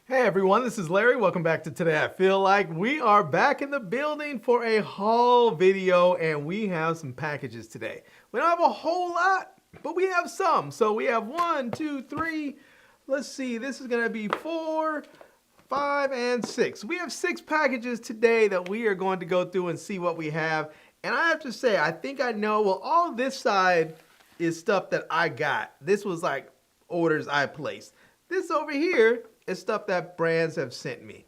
Hey everyone, this is Larry. Welcome back to Today I Feel Like. We are back in the building for a haul video and we have some packages today. We don't have a whole lot, but we have some. So we have 1, 2, 3, let's see, this is gonna be 4, 5, and 6. We have 6 packages today that we are going to go through and see what we have. And I have to say, I think I know, well, all this side is stuff that I got. This was like orders I placed. This over here is stuff that brands have sent me.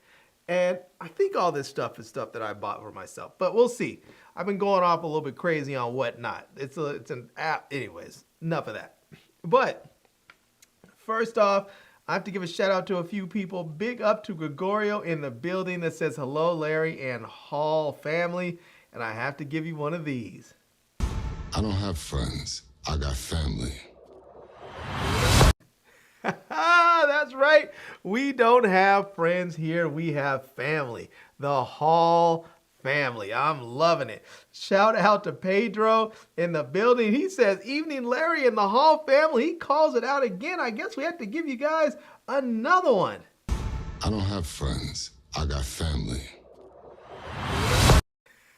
And I think all this stuff is stuff that I bought for myself, but we'll see. I've been going off a little bit crazy on whatnot. It's an app. Anyways, enough of that. But first off, I have to give a shout out to a few people. Big up to Gregorio in the building that says, hello, Larry and Hall family. And I have to give you one of these. I don't have friends. I got family. That's right. We don't have friends here. We have family. The Hall family. I'm loving it. Shout out to Pedro in the building. He says, evening, Larry and the Hall family. He calls it out again. I guess we have to give you guys another one. I don't have friends. I got family.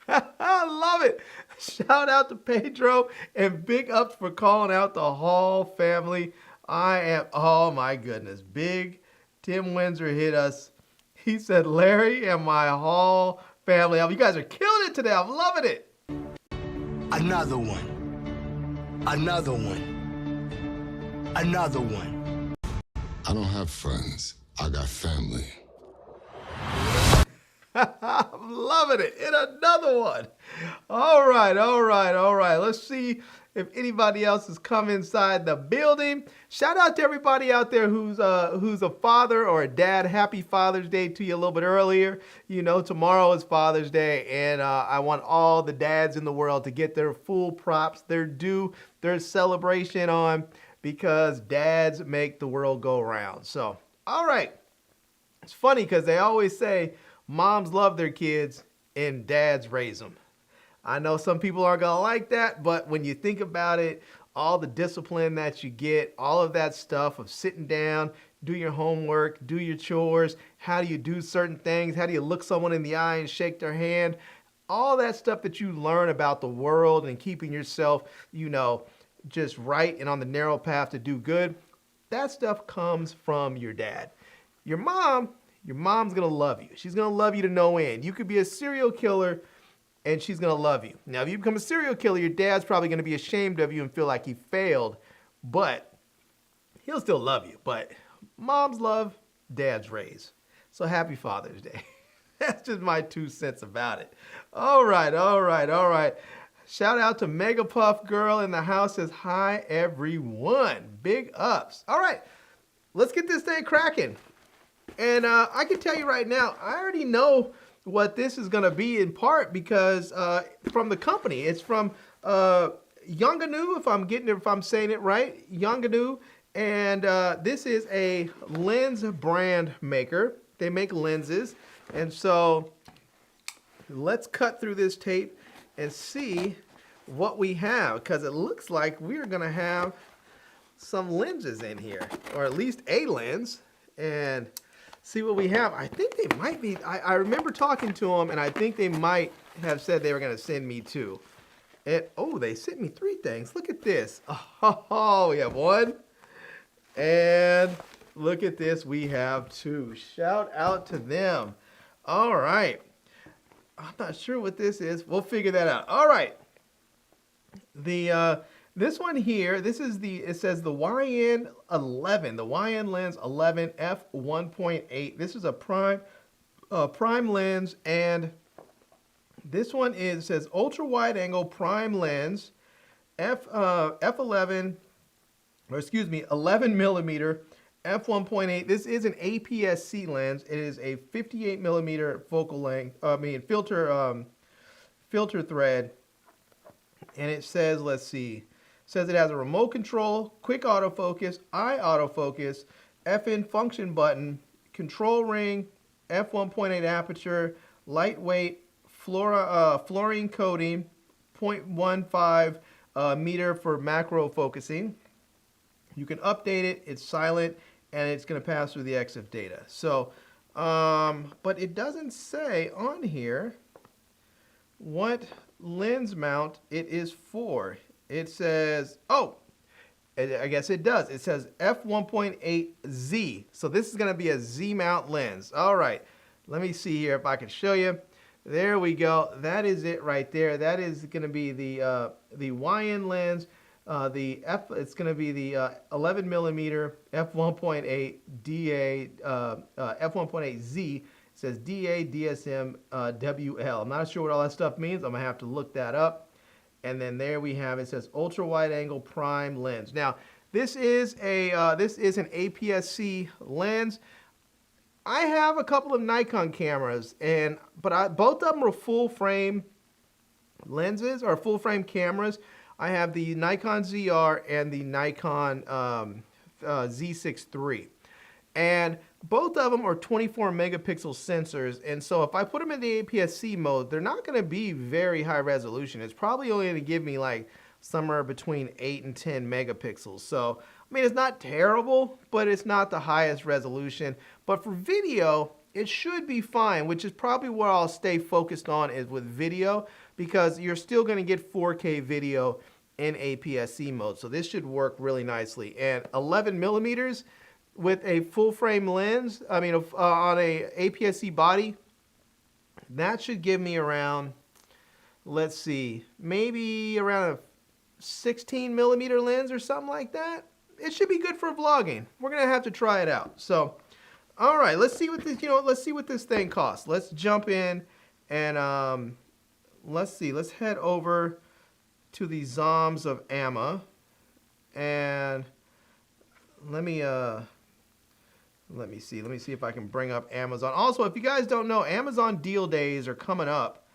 I love it. Shout out to Pedro and big ups for calling out the Hall family. Oh my goodness. Big Tim Windsor hit us. He said, Larry and my Hall family. You guys are killing it today. I'm loving it. Another one. Another one. Another one. I don't have friends. I got family. I'm loving it. And another one. All right. Let's see if anybody else has come inside the building. Shout out to everybody out there who's a father or a dad. Happy Father's Day to you a little bit earlier. You know, tomorrow is Father's Day, and I want all the dads in the world to get their full props, their due, their celebration on, because dads make the world go round. So, all right. It's funny because they always say moms love their kids and dads raise them. I know some people aren't going to like that, but when you think about it, all the discipline that you get, all of that stuff of sitting down, do your homework, do your chores, how do you do certain things, how do you look someone in the eye and shake their hand, all that stuff that you learn about the world and keeping yourself, you know, just right and on the narrow path to do good, that stuff comes from your dad. Your mom's going to love you. She's going to love you to no end. You could be a serial killer and she's going to love you. Now, if you become a serial killer, your dad's probably going to be ashamed of you and feel like he failed, but he'll still love you. But moms love, dads raise. So happy Father's Day. That's just my 2 cents about it. All right. Shout out to Mega Puff Girl in the house says, hi, everyone. Big ups. All right, let's get this thing cracking. And I can tell you right now, I already know what this is going to be in part because from the company. It's from Yonganu, if I'm saying it right, Yonganu. And this is a lens brand maker. They make lenses. And so let's cut through this tape and see what we have, because it looks like we're going to have some lenses in here, or at least a lens. And see what we have. I think they might be, I remember talking to them, and I think they might have said they were going to send me 2. And, oh, they sent me 3 things. Look at this. Oh, we have 1. And look at this. We have 2. Shout out to them. All right. I'm not sure what this is. We'll figure that out. All right. This one here, it says the YN11, the YN lens 11 f1.8. This is a prime lens, and this one says ultra wide angle prime lens, f11, or excuse me, 11 millimeter f1.8. This is an APS-C lens. It is a 58 millimeter focal length. Filter thread, and it says, let's see. Says it has a remote control, quick autofocus, eye autofocus, FN function button, control ring, f1.8 aperture, lightweight, fluorine coating, 0.15 meter for macro focusing. You can update it. It's silent. and it's going to pass through the EXIF data. So, but it doesn't say on here what lens mount it is for. It says, oh, I guess it does. It says f1.8Z. So this is going to be a Z mount lens. All right. Let me see here if I can show you. There we go. That is it right there. That is going to be the YN lens. It's going to be the 11 millimeter f1.8 DA f1.8Z. It says DA DSM WL. I'm not sure what all that stuff means. I'm gonna have to look that up. And then there we have it says ultra wide angle prime lens. Now this is an APS-C lens. I have a couple of Nikon cameras, but both of them are full frame lenses or full frame cameras. I have the Nikon ZR and the Nikon Z6 III. And both of them are 24 megapixel sensors. And so if I put them in the APS-C mode, they're not going to be very high resolution. It's probably only going to give me like somewhere between 8 and 10 megapixels. So, I mean, it's not terrible, but it's not the highest resolution. But for video, it should be fine, which is probably where I'll stay focused on is with video, because you're still going to get 4K video in APS-C mode. So this should work really nicely. And 11 millimeters with a full frame lens, on a APS-C body, that should give me around, let's see, maybe around a 16 millimeter lens or something like that. It should be good for vlogging. We're gonna have to try it out. So, all right, let's see what this thing costs. Let's jump in and let's see. Let's head over to the Zoms of Amma, and let me see if I can bring up Amazon. Also, if you guys don't know, Amazon deal days are coming up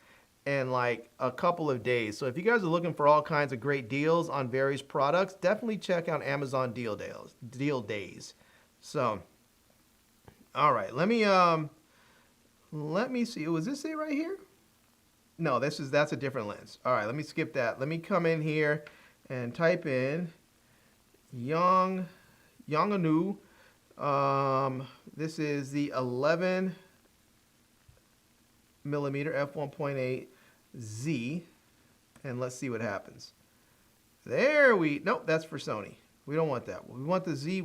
in like a couple of days. So if you guys are looking for all kinds of great deals on various products, definitely check out Amazon deal days. So, all right, let me see. Was this it right here? No, that's a different lens. All right, let me skip that. Let me come in here and type in Yongnuo. This is the 11 millimeter f1.8 Z, and let's see what happens. Nope, that's for Sony. We don't want that. We want the Z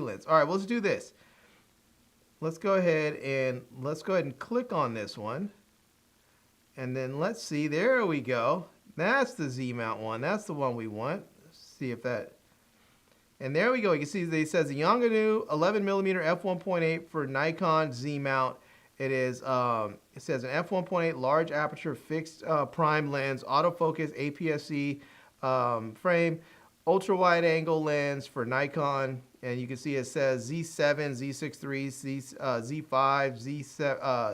lens. All right, well, let's do this. Let's go ahead and click on this one. And then let's see, there we go. That's the Z mount one. That's the one we want. Let's see if that. And there we go. You can see it says the Yongnuo 11 millimeter f1.8 for Nikon Z mount. It says an f1.8 large aperture fixed prime lens, autofocus APS-C frame, ultra wide angle lens for Nikon. And you can see it says Z7, Z6 III, Z5,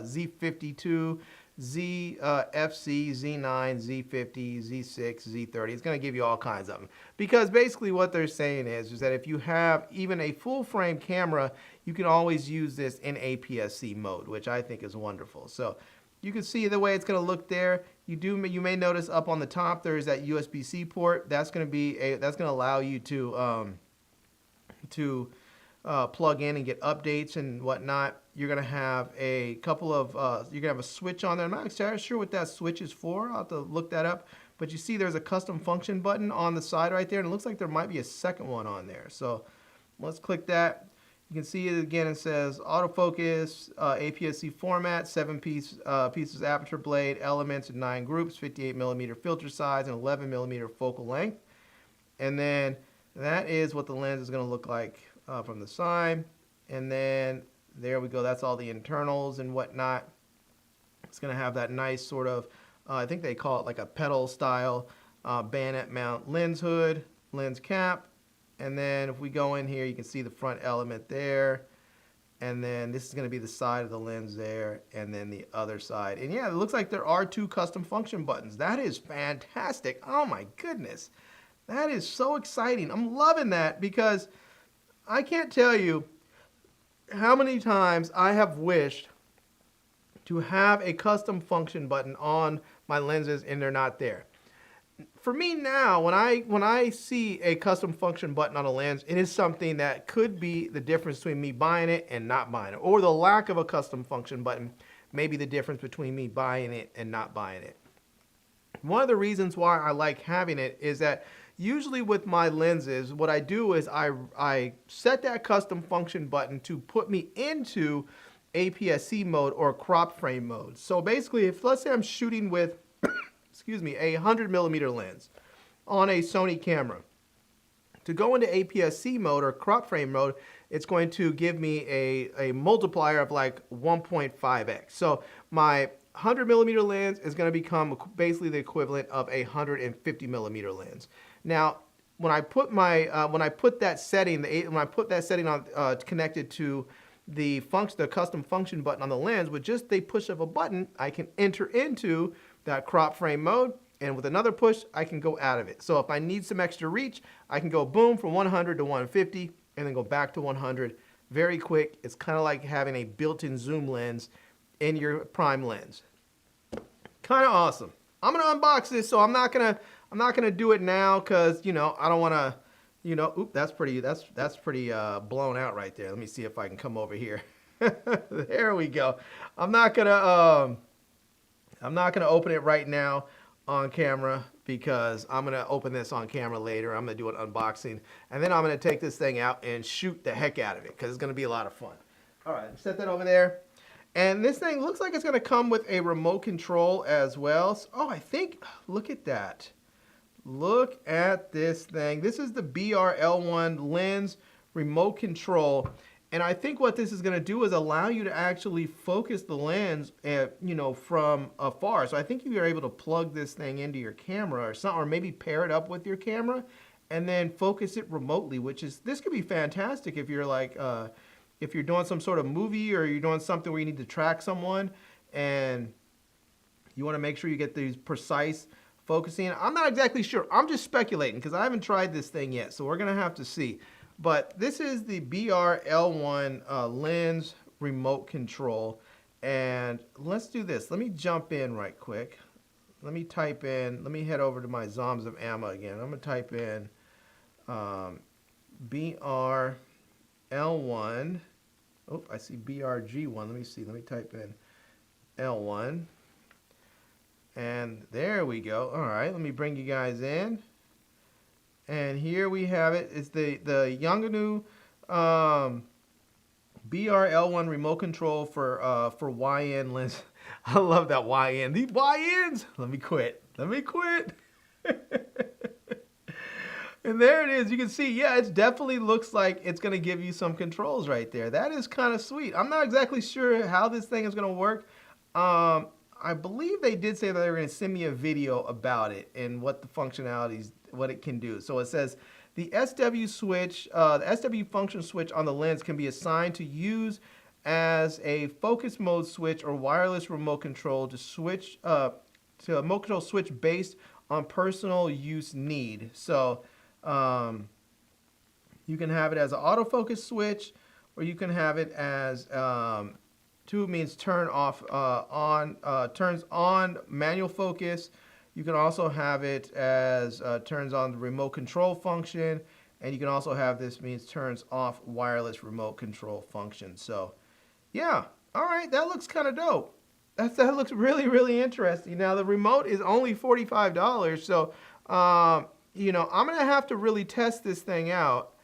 Z52. FC, Z9, Z50, Z6, Z30. It's going to give you all kinds of them. Because basically what they're saying is that if you have even a full frame camera, you can always use this in APS-C mode, which I think is wonderful. So you can see the way it's going to look there. You may notice up on the top there is that USB-C port. That's going to allow you to plug in and get updates and whatnot. You're gonna have a couple of you're gonna have a switch on there. I'm not sure what that switch is for. I'll have to look that up. But you see there's a custom function button on the side right there, and it looks like there might be a second one on there. So let's click that. You can see it again. It says autofocus, APS-C format, 7 pieces aperture blade, elements in 9 groups, 58 millimeter filter size, and 11 millimeter focal length. And then that is what the lens is going to look like from the side. And then there we go. That's all the internals and whatnot. It's going to have that nice sort of, I think they call it like a pedal style bayonet mount lens hood, lens cap. And then if we go in here, you can see the front element there. And then this is going to be the side of the lens there, and then the other side. And yeah, it looks like there are 2 custom function buttons. That is fantastic. Oh my goodness. That is so exciting. I'm loving that, because I can't tell you how many times I have wished to have a custom function button on my lenses and they're not there. for me now, when I see a custom function button on a lens, it is something that could be the difference between me buying it and not buying it, or the lack of a custom function button may be the difference between me buying it and not buying it. One of the reasons why I like having it is that usually with my lenses, what I do is I set that custom function button to put me into APS-C mode or crop frame mode. So basically, if let's say I'm shooting with, excuse me, a 100mm lens on a Sony camera, to go into APS-C mode or crop frame mode, it's going to give me a multiplier of like 1.5x. So my 100mm lens is going to become basically the equivalent of a 150mm lens. Now, when I put that setting on connected to the custom function button on the lens, with just the push of a button, I can enter into that crop frame mode, and with another push, I can go out of it. So if I need some extra reach, I can go boom from 100 to 150, and then go back to 100. Very quick. It's kind of like having a built-in zoom lens in your prime lens. Kind of awesome. I'm gonna unbox this, so I'm not gonna do it now because I don't want to, Oop, that's pretty blown out right there. Let me see if I can come over here. There we go. I'm not gonna open it right now on camera because I'm gonna open this on camera later. I'm gonna do an unboxing, and then I'm gonna take this thing out and shoot the heck out of it because it's gonna be a lot of fun. All right, set that over there. And this thing looks like it's going to come with a remote control as well. So, oh, I think, look at that. Look at this thing. This is the BRL1 lens remote control. And I think what this is going to do is allow you to actually focus the lens, from afar. So I think you're able to plug this thing into your camera or something, or maybe pair it up with your camera and then focus it remotely, this could be fantastic if you're like, if you're doing some sort of movie or you're doing something where you need to track someone and you want to make sure you get these precise focusing. I'm not exactly sure. I'm just speculating because I haven't tried this thing yet, so we're going to have to see. But this is the BRL1 lens remote control. And let's do this. Let me jump in right quick. Let me head over to my Zoms of Ammo again. I'm going to type in BRL1. Oh, I see BRG1. Let me see. Let me type in L1. And there we go. All right, let me bring you guys in. And here we have it. It's the Yongnuo BRL1 remote control for YN lens. I love that YN. These YNs. Let me quit. And there it is. You can see, yeah, it definitely looks like it's going to give you some controls right there. That is kind of sweet. I'm not exactly sure how this thing is going to work. I believe they did say that they were going to send me a video about it and what the functionalities, what it can do. So it says the SW switch, the SW function switch on the lens can be assigned to use as a focus mode switch or wireless remote control to switch to a remote control switch based on personal use need. So you can have it as an autofocus switch, or you can have it as two means turn off turns on manual focus. You can also have it as turns on the remote control function, and you can also have this means turns off wireless remote control function. So yeah, all right, that looks kind of dope. That looks really, really interesting. Now the remote is only $45, so I'm gonna have to really test this thing out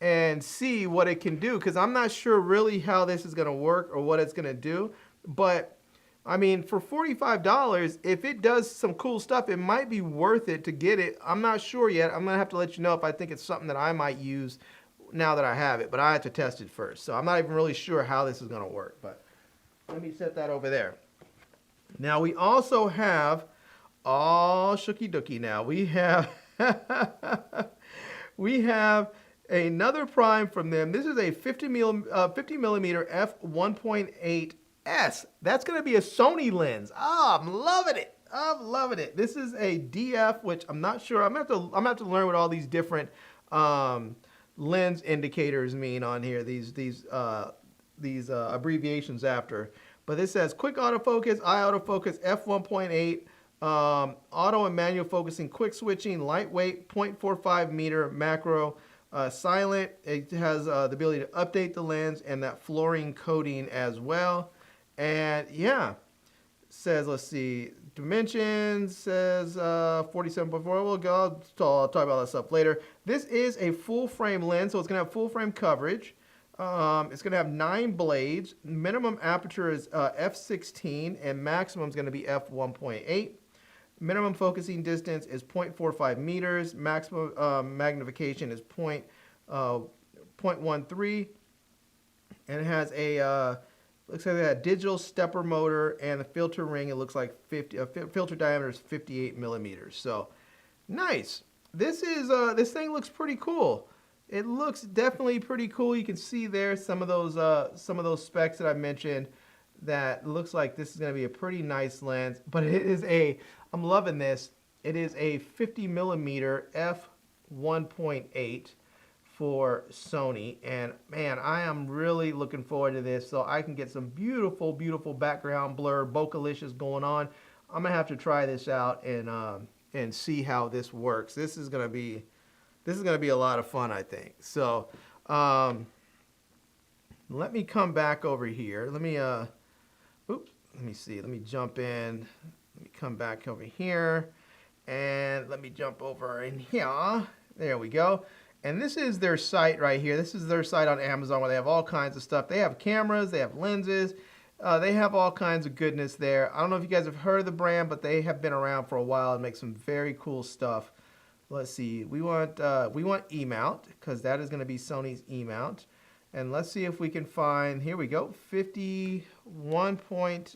and see what it can do, because I'm not sure really how this is gonna work or what it's gonna do. But I mean, for $45, if it does some cool stuff, it might be worth it to get it. I'm not sure yet. I'm gonna have to let you know if I think it's something that I might use now that I have it, but I have to test it first. So I'm not even really sure how this is gonna work, but let me set that over there. Now we also have, all shooky dookie now, we have another prime from them. This is a 50 millimeter f1.8s. That's going to be a Sony lens. Oh, I'm loving it. This is a DF, which I'm not sure. I'm gonna have to learn what all these different lens indicators mean on here. These abbreviations after. But this says quick autofocus, eye autofocus, f1.8. Auto and manual focusing, quick switching, lightweight, 0.45 meter macro, silent. It has the ability to update the lens and that fluorine coating as well. And yeah, says, let's see, dimensions says 47.4. We'll go. I'll talk about that stuff later. This is a full frame lens, so it's gonna have full frame coverage. It's gonna have 9 blades. Minimum aperture is f/16, and maximum is gonna be f1.8. Minimum focusing distance is 0.45 meters. Maximum magnification is 0.13. And it has a, looks like a digital stepper motor, and the filter ring, it looks like filter diameter is 58 millimeters. So, nice. This thing looks pretty cool. It looks definitely pretty cool. You can see there some of those specs that I mentioned. That looks like this is going to be a pretty nice lens, but it is I'm loving this. It is a 50 millimeter f1.8 for Sony, and man, I am really looking forward to this, so I can get some beautiful, beautiful background blur, bokeh-licious going on. I'm gonna have to try this out and see how this works. This is gonna be a lot of fun, I think. So let me come back over here. Let me see. Let me jump in. Let me come back over here, and let me jump over in here. There we go. And this is their site right here. This is their site on Amazon where they have all kinds of stuff. They have cameras, they have lenses, they have all kinds of goodness there. I don't know if you guys have heard of the brand, but they have been around for a while and make some very cool stuff. Let's see. We want E-mount, because that is going to be Sony's E-mount. And let's see if we can find, here we go, 51 point,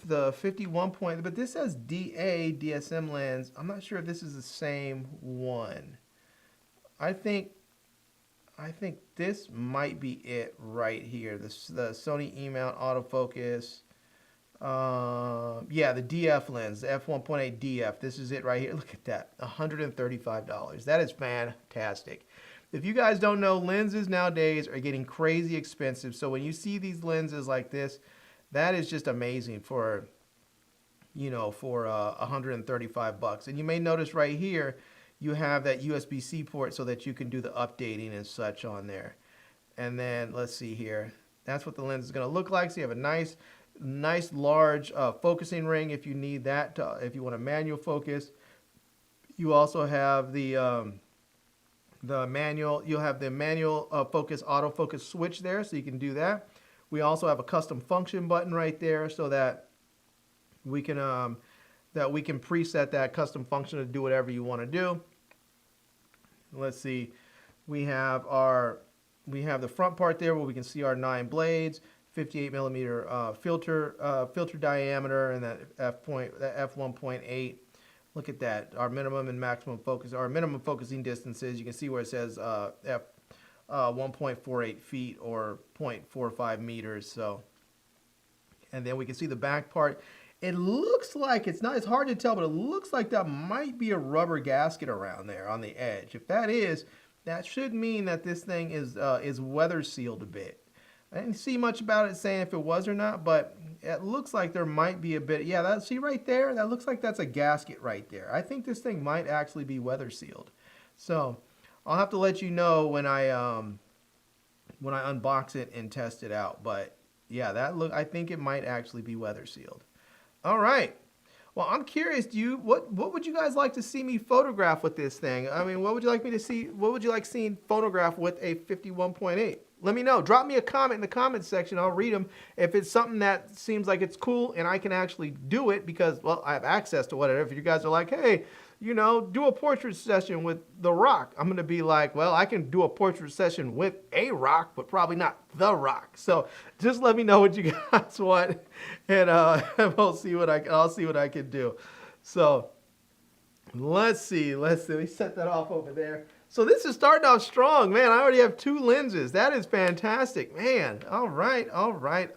the 51 point, but this says DA DSM lens. I'm not sure if this is the same one. I think this might be it right here. The Sony E-mount autofocus. Yeah, the DF lens, the f1.8 DF. This is it right here. Look at that, $135. That is fantastic. If you guys don't know, lenses nowadays are getting crazy expensive. So when you see these lenses like this, that is just amazing for, you know, for $135. And you may notice right here, you have that USB-C port so that you can do the updating and such on there. And then let's see here. That's what the lens is going to look like. So you have a nice large focusing ring if you need that, if you want a manual focus. You also have the manual. You'll have the manual focus autofocus switch there, so you can do that. We also have a custom function button right there, so that we can preset that custom function to do whatever you want to do. Let's see. We have the front part there where we can see our 9 blades, 58 millimeter filter diameter, and that f1.8. Look at that. Our minimum and maximum focus, our minimum focusing distances. You can see where it says f1.48 feet or 0.45 meters. So, and then we can see the back part. It looks like it's hard to tell, but it looks like that might be a rubber gasket around there on the edge. If that is, that should mean that this thing is weather sealed a bit. I didn't see much about it saying if it was or not, but it looks like there might be a bit. Yeah, see right there? That looks like that's a gasket right there. I think this thing might actually be weather sealed. So I'll have to let you know when I unbox it and test it out. But yeah, I think it might actually be weather sealed. All right. Well, I'm curious, what would you guys like to see me photograph with this thing? I mean, what would you like me to see? What would you like seeing photograph with a 51.8? Let me know. Drop me a comment in the comment section. I'll read them. If it's something that seems like it's cool and I can actually do it because, well, I have access to whatever. If you guys are like, hey, you know, do a portrait session with The Rock, I'm going to be like, well, I can do a portrait session with a Rock, but probably not The Rock. So just let me know what you guys want, and I'll see what I can do. So let's see. Let me set that off over there. So this is starting off strong, man. I already have 2 lenses. That is fantastic, man. All right. All right,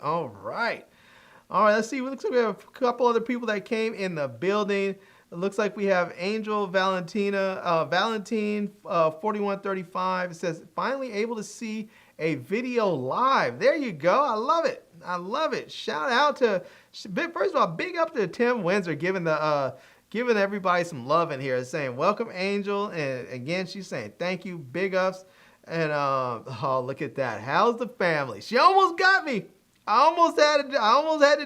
let's see. It looks like we have a couple other people that came in the building. It looks like we have Angel Valentine 4135. It says, finally able to see a video live. There you go. I love it. I love it. Shout out to, first of all, big up to Tim Windsor giving everybody some love in here, saying welcome Angel, and again she's saying thank you, big ups, and oh, look at that. How's the family? She almost got me. I almost had to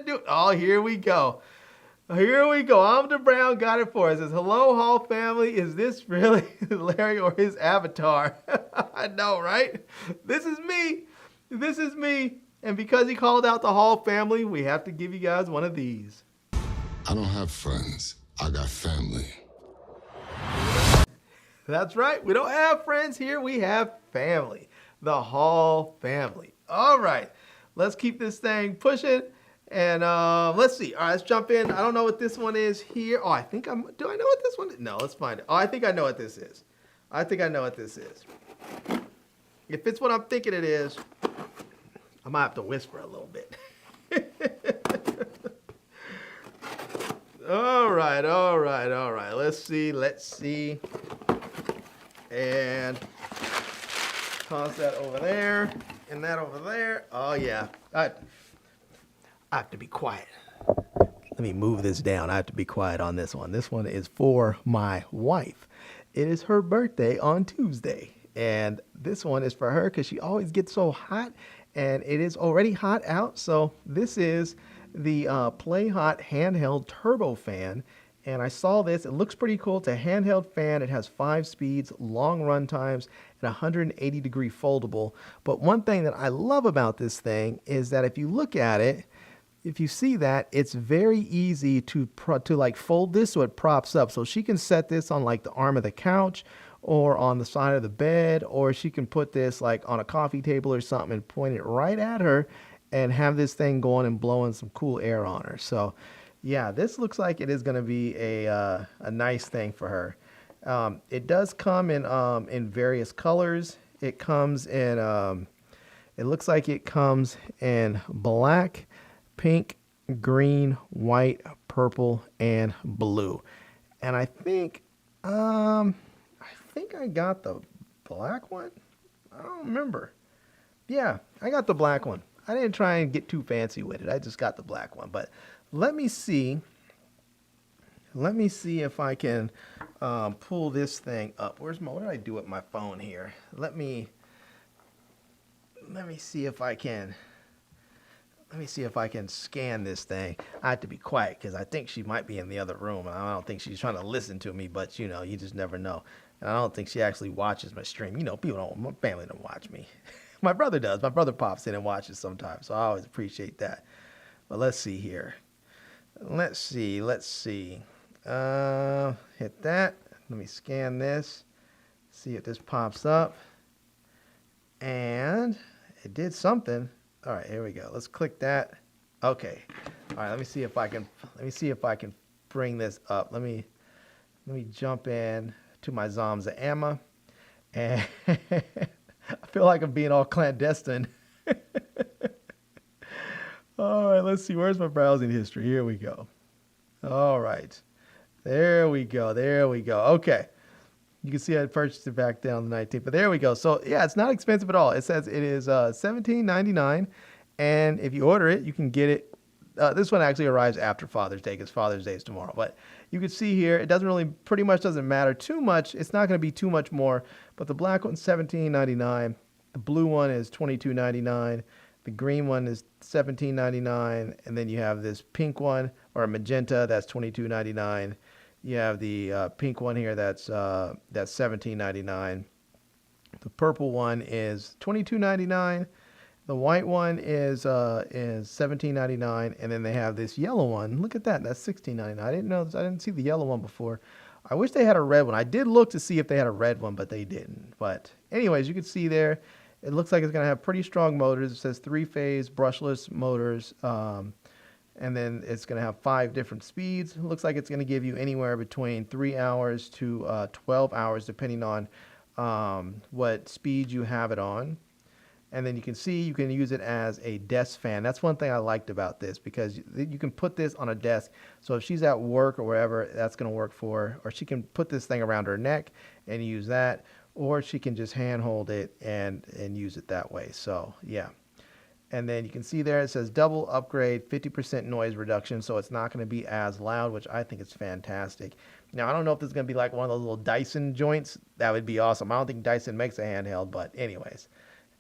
do it. Oh, here we go. Here we go. Amanda Brown got it for us. It says, hello, Hall family. Is this really Larry or his avatar? I know, right? This is me. This is me. And because he called out the Hall family, we have to give you guys one of these. I don't have friends. I got family. That's right. We don't have friends here. We have family. The Hall family. All right. Let's keep this thing pushing. And let's see. All right, let's jump in. I don't know what this one is here. Oh, do I know what this one is? No, let's find it. Oh, I think I know what this is. I think I know what this is. If it's what I'm thinking it is, I might have to whisper a little bit. All right. Let's see. And toss that over there and that over there. Oh, yeah. I have to be quiet. Let me move this down. I have to be quiet on this one. This one is for my wife. It is her birthday on Tuesday. And this one is for her because she always gets so hot. And it is already hot out. So this is the Play Hot handheld turbo fan. And I saw this. It looks pretty cool. It's a handheld fan. It has 5 speeds, long run times, and 180-degree foldable. But one thing that I love about this thing is that if you look at it, if you see that, it's very easy to like fold this so it props up. So she can set this on like the arm of the couch or on the side of the bed, or she can put this like on a coffee table or something and point it right at her and have this thing going and blowing some cool air on her. So yeah, this looks like it is going to be a nice thing for her. It does come in various colors. It comes in, it looks like it comes in black, pink, green, white, purple, and blue. And I think I got the black one. I don't remember. Yeah, I got the black one. I didn't try and get too fancy with it. I just got the black one. But let me see if I can pull this thing up. What did I do with my phone here? Let me see if I can. Let me see if I can scan this thing. I have to be quiet because I think she might be in the other room. And I don't think she's trying to listen to me, but you know, you just never know. And I don't think she actually watches my stream. You know, my family don't watch me. My brother does. My brother pops in and watches sometimes, so I always appreciate that. But let's see here. Let's see. Hit that. Let me scan this. See if this pops up. And it did something. All right, here we go. Let's click that. Okay. All right, let me see if I can bring this up. Let me jump in to my Zamza Amma. And I feel like I'm being all clandestine. All right, let's see. Where's my browsing history? Here we go. All right. There we go. Okay. You can see I purchased it back down the 19th, but there we go. So yeah, it's not expensive at all. It says it is $17.99, and if you order it, you can get it. This one actually arrives after Father's Day because Father's Day is tomorrow. But you can see here, it pretty much doesn't matter too much. It's not going to be too much more. But the black one's $17.99. The blue one is $22.99. The green one is $17.99, and then you have this pink one or a magenta that's $22.99. You have the pink one here that's $17.99. The purple one is $22.99. The white one is $17.99, and then they have this yellow one. Look at that, that's $16.99. I didn't see the yellow one before. I wish they had a red one. I did look to see if they had a red one, but they didn't. But anyways, you can see there, it looks like it's going to have pretty strong motors. It says 3-phase brushless motors. And then it's going to have 5 different speeds. It looks like it's going to give you anywhere between 3 hours to 12 hours, depending on what speed you have it on. And then you can see you can use it as a desk fan. That's one thing I liked about this, because you can put this on a desk. So if she's at work or wherever, that's going to work for her. Or she can put this thing around her neck and use that. Or she can just handhold it and use it that way. So yeah. And then you can see there it says double upgrade, 50% noise reduction. So it's not going to be as loud, which I think is fantastic. Now, I don't know if this is going to be like one of those little Dyson joints. That would be awesome. I don't think Dyson makes a handheld, but anyways.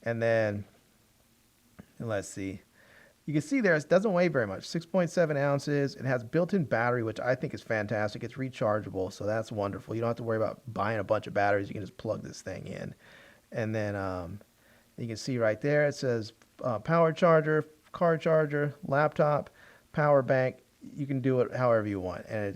And then, let's see. You can see there it doesn't weigh very much, 6.7 ounces. It has built-in battery, which I think is fantastic. It's rechargeable, so that's wonderful. You don't have to worry about buying a bunch of batteries. You can just plug this thing in. And then you can see right there it says power charger, car charger, laptop, power bank. You can do it however you want, and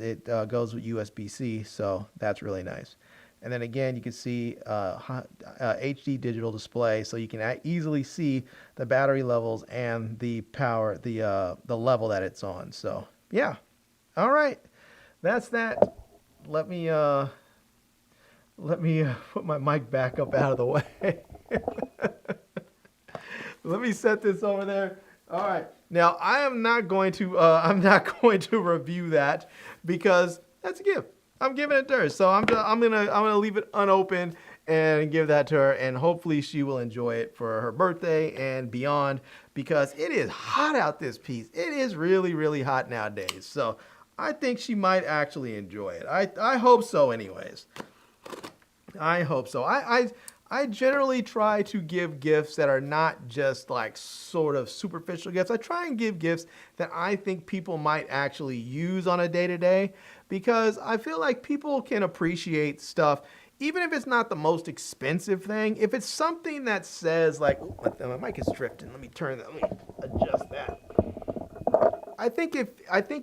it goes with USB-C, so that's really nice. And then again, you can see HD digital display, so you can easily see the battery levels and the power, the level that it's on. So yeah, all right, that's that. Let me put my mic back up out of the way. Let me set this over there. All right, now I am not going to I'm not going to review that because that's a gift. I'm giving it to her, so I'm gonna leave it unopened and give that to her, and hopefully she will enjoy it for her birthday and beyond, because it is hot out this piece. It is really, really hot nowadays, so I think she might actually enjoy it. I hope so, anyways. I hope so. I generally try to give gifts that are not just like sort of superficial gifts. I try and give gifts that I think people might actually use on a day-to-day, because I feel like people can appreciate stuff, even if it's not the most expensive thing. If it's something that says like, my mic is drifting. Let me adjust that. I think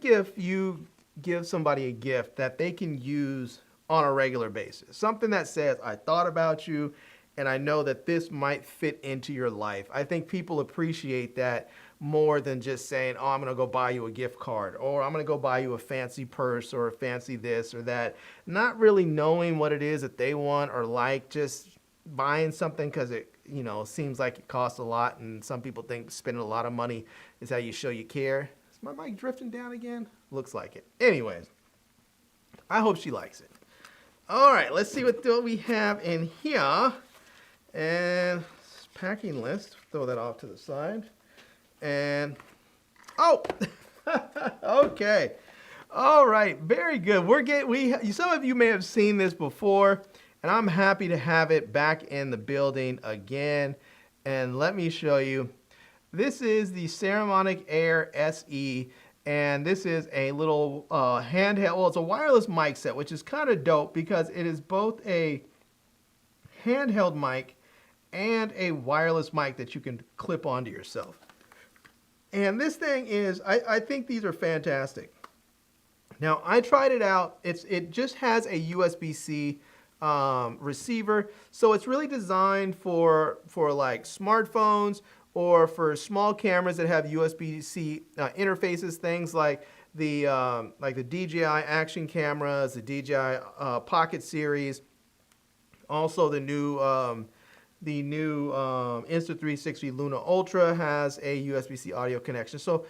if you give somebody a gift that they can use on a regular basis, something that says, I thought about you, and I know that this might fit into your life. I think people appreciate that more than just saying, oh, I'm going to go buy you a gift card, or I'm going to go buy you a fancy purse or a fancy this or that. Not really knowing what it is that they want or like, just buying something because it, seems like it costs a lot, and some people think spending a lot of money is how you show you care. Is my mic drifting down again? Looks like it. Anyways, I hope she likes it. All right, let's see what we have in here. And packing list, throw that off to the side. And, oh, okay. All right, very good. Some of you may have seen this before, and I'm happy to have it back in the building again. And let me show you. This is the Saramonic Air SE, and this is a little handheld, well, it's a wireless mic set, which is kind of dope because it is both a handheld mic and a wireless mic that you can clip onto yourself. And this thing is, I think these are fantastic. Now, I tried it out. It just has a USB-C receiver, so it's really designed for like smartphones or for small cameras that have USB-C interfaces, things like the DJI action cameras, the DJI Pocket series, also the new Insta360 Luna Ultra has a USB-C audio connection. So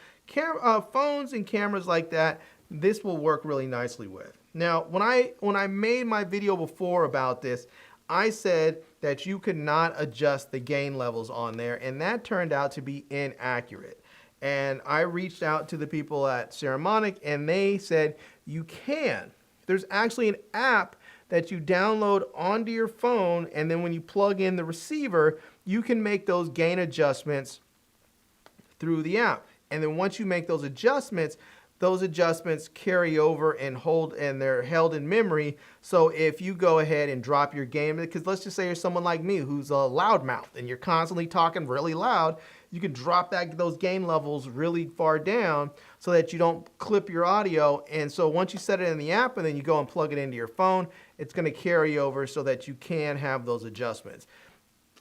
phones and cameras like that, this will work really nicely with. Now, when I made my video before about this, I said that you could not adjust the gain levels on there, and that turned out to be inaccurate. And I reached out to the people at Saramonic, and they said you can. There's actually an app that you download onto your phone, and then when you plug in the receiver, you can make those gain adjustments through the app. And then once you make those adjustments carry over and they're held in memory. So if you go ahead and drop your gain, because let's just say you're someone like me who's a loudmouth and you're constantly talking really loud, you can drop those gain levels really far down so that you don't clip your audio. And so once you set it in the app and then you go and plug it into your phone, it's going to carry over so that you can have those adjustments.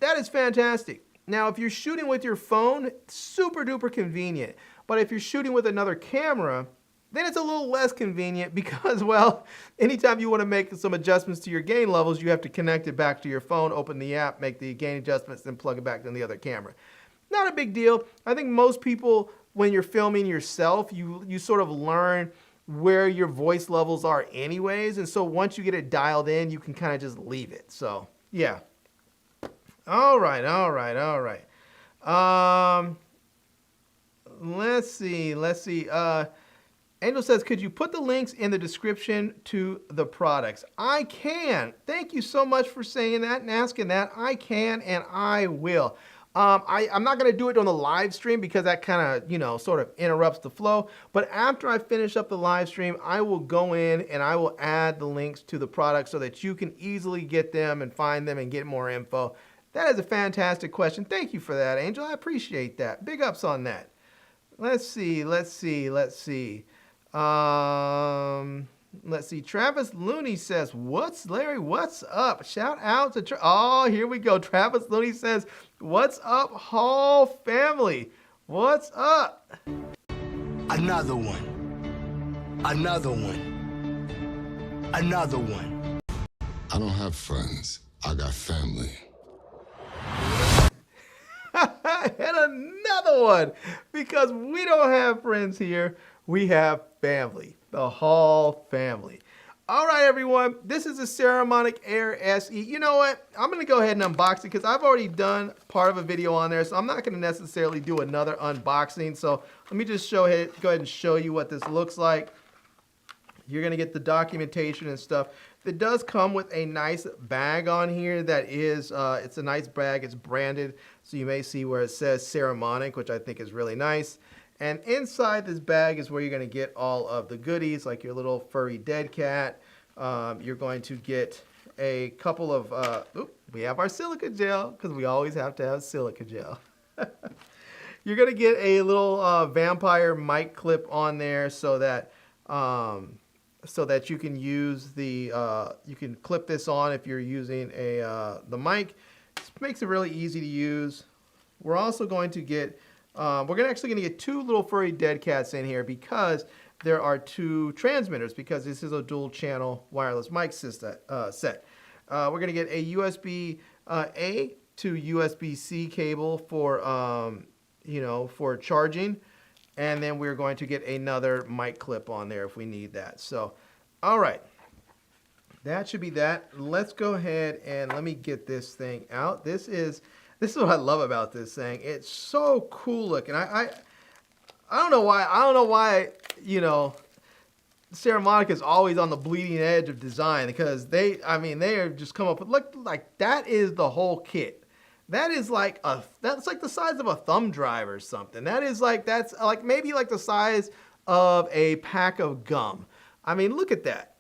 That is fantastic. Now, if you're shooting with your phone, super duper convenient. But if you're shooting with another camera, then it's a little less convenient because, well, anytime you want to make some adjustments to your gain levels, you have to connect it back to your phone, open the app, make the gain adjustments, then plug it back in the other camera. Not a big deal. I think most people, when you're filming yourself, you sort of learn where your voice levels are anyways. And so once you get it dialed in, you can kind of just leave it. So, yeah. All right. Let's see. Angel says, could you put the links in the description to the products? I can. Thank you so much for saying that and asking that. I can and I will. I'm not going to do it on the live stream because that kind of, sort of interrupts the flow. But after I finish up the live stream, I will go in and I will add the links to the products so that you can easily get them and find them and get more info. That is a fantastic question. Thank you for that, Angel. I appreciate that. Big ups on that. Let's see. Let's see. Travis Looney says, Larry, what's up? Shout out to oh, here we go. Travis Looney says, what's up, Hall family? What's up? Another one. Another one. Another one. I don't have friends. I got family. And another one, because we don't have friends here, we have family, the Hall family. All right, everyone, this is a Saramonic Air SE. You know what? I'm going to go ahead and unbox it because I've already done part of a video on there, so I'm not going to necessarily do another unboxing. So let me just go ahead and show you what this looks like. You're going to get the documentation and stuff. It does come with a nice bag on here that is, it's a nice bag. It's branded, so you may see where it says Saramonic, which I think is really nice. And inside this bag is where you're going to get all of the goodies, like your little furry dead cat. You're going to get a couple of, we have our silica gel, because we always have to have silica gel. You're going to get a little vampire mic clip on there so that you can use the, you can clip this on if you're using the mic. This makes it really easy to use. We're also going to get, we're actually going to get two little furry dead cats in here because there are two transmitters because this is a dual channel wireless mic set. We're going to get a USB A to USB-C cable for, for charging. And then we're going to get another mic clip on there if we need that. So, all right. That should be that. Let's go ahead and let me get this thing out. This is what I love about this thing. It's so cool looking. I don't know why. Saramonic is always on the bleeding edge of design because they are just come up with, look, like that is the whole kit. That's like the size of a thumb drive or something. That's maybe like the size of a pack of gum. I mean, look at that.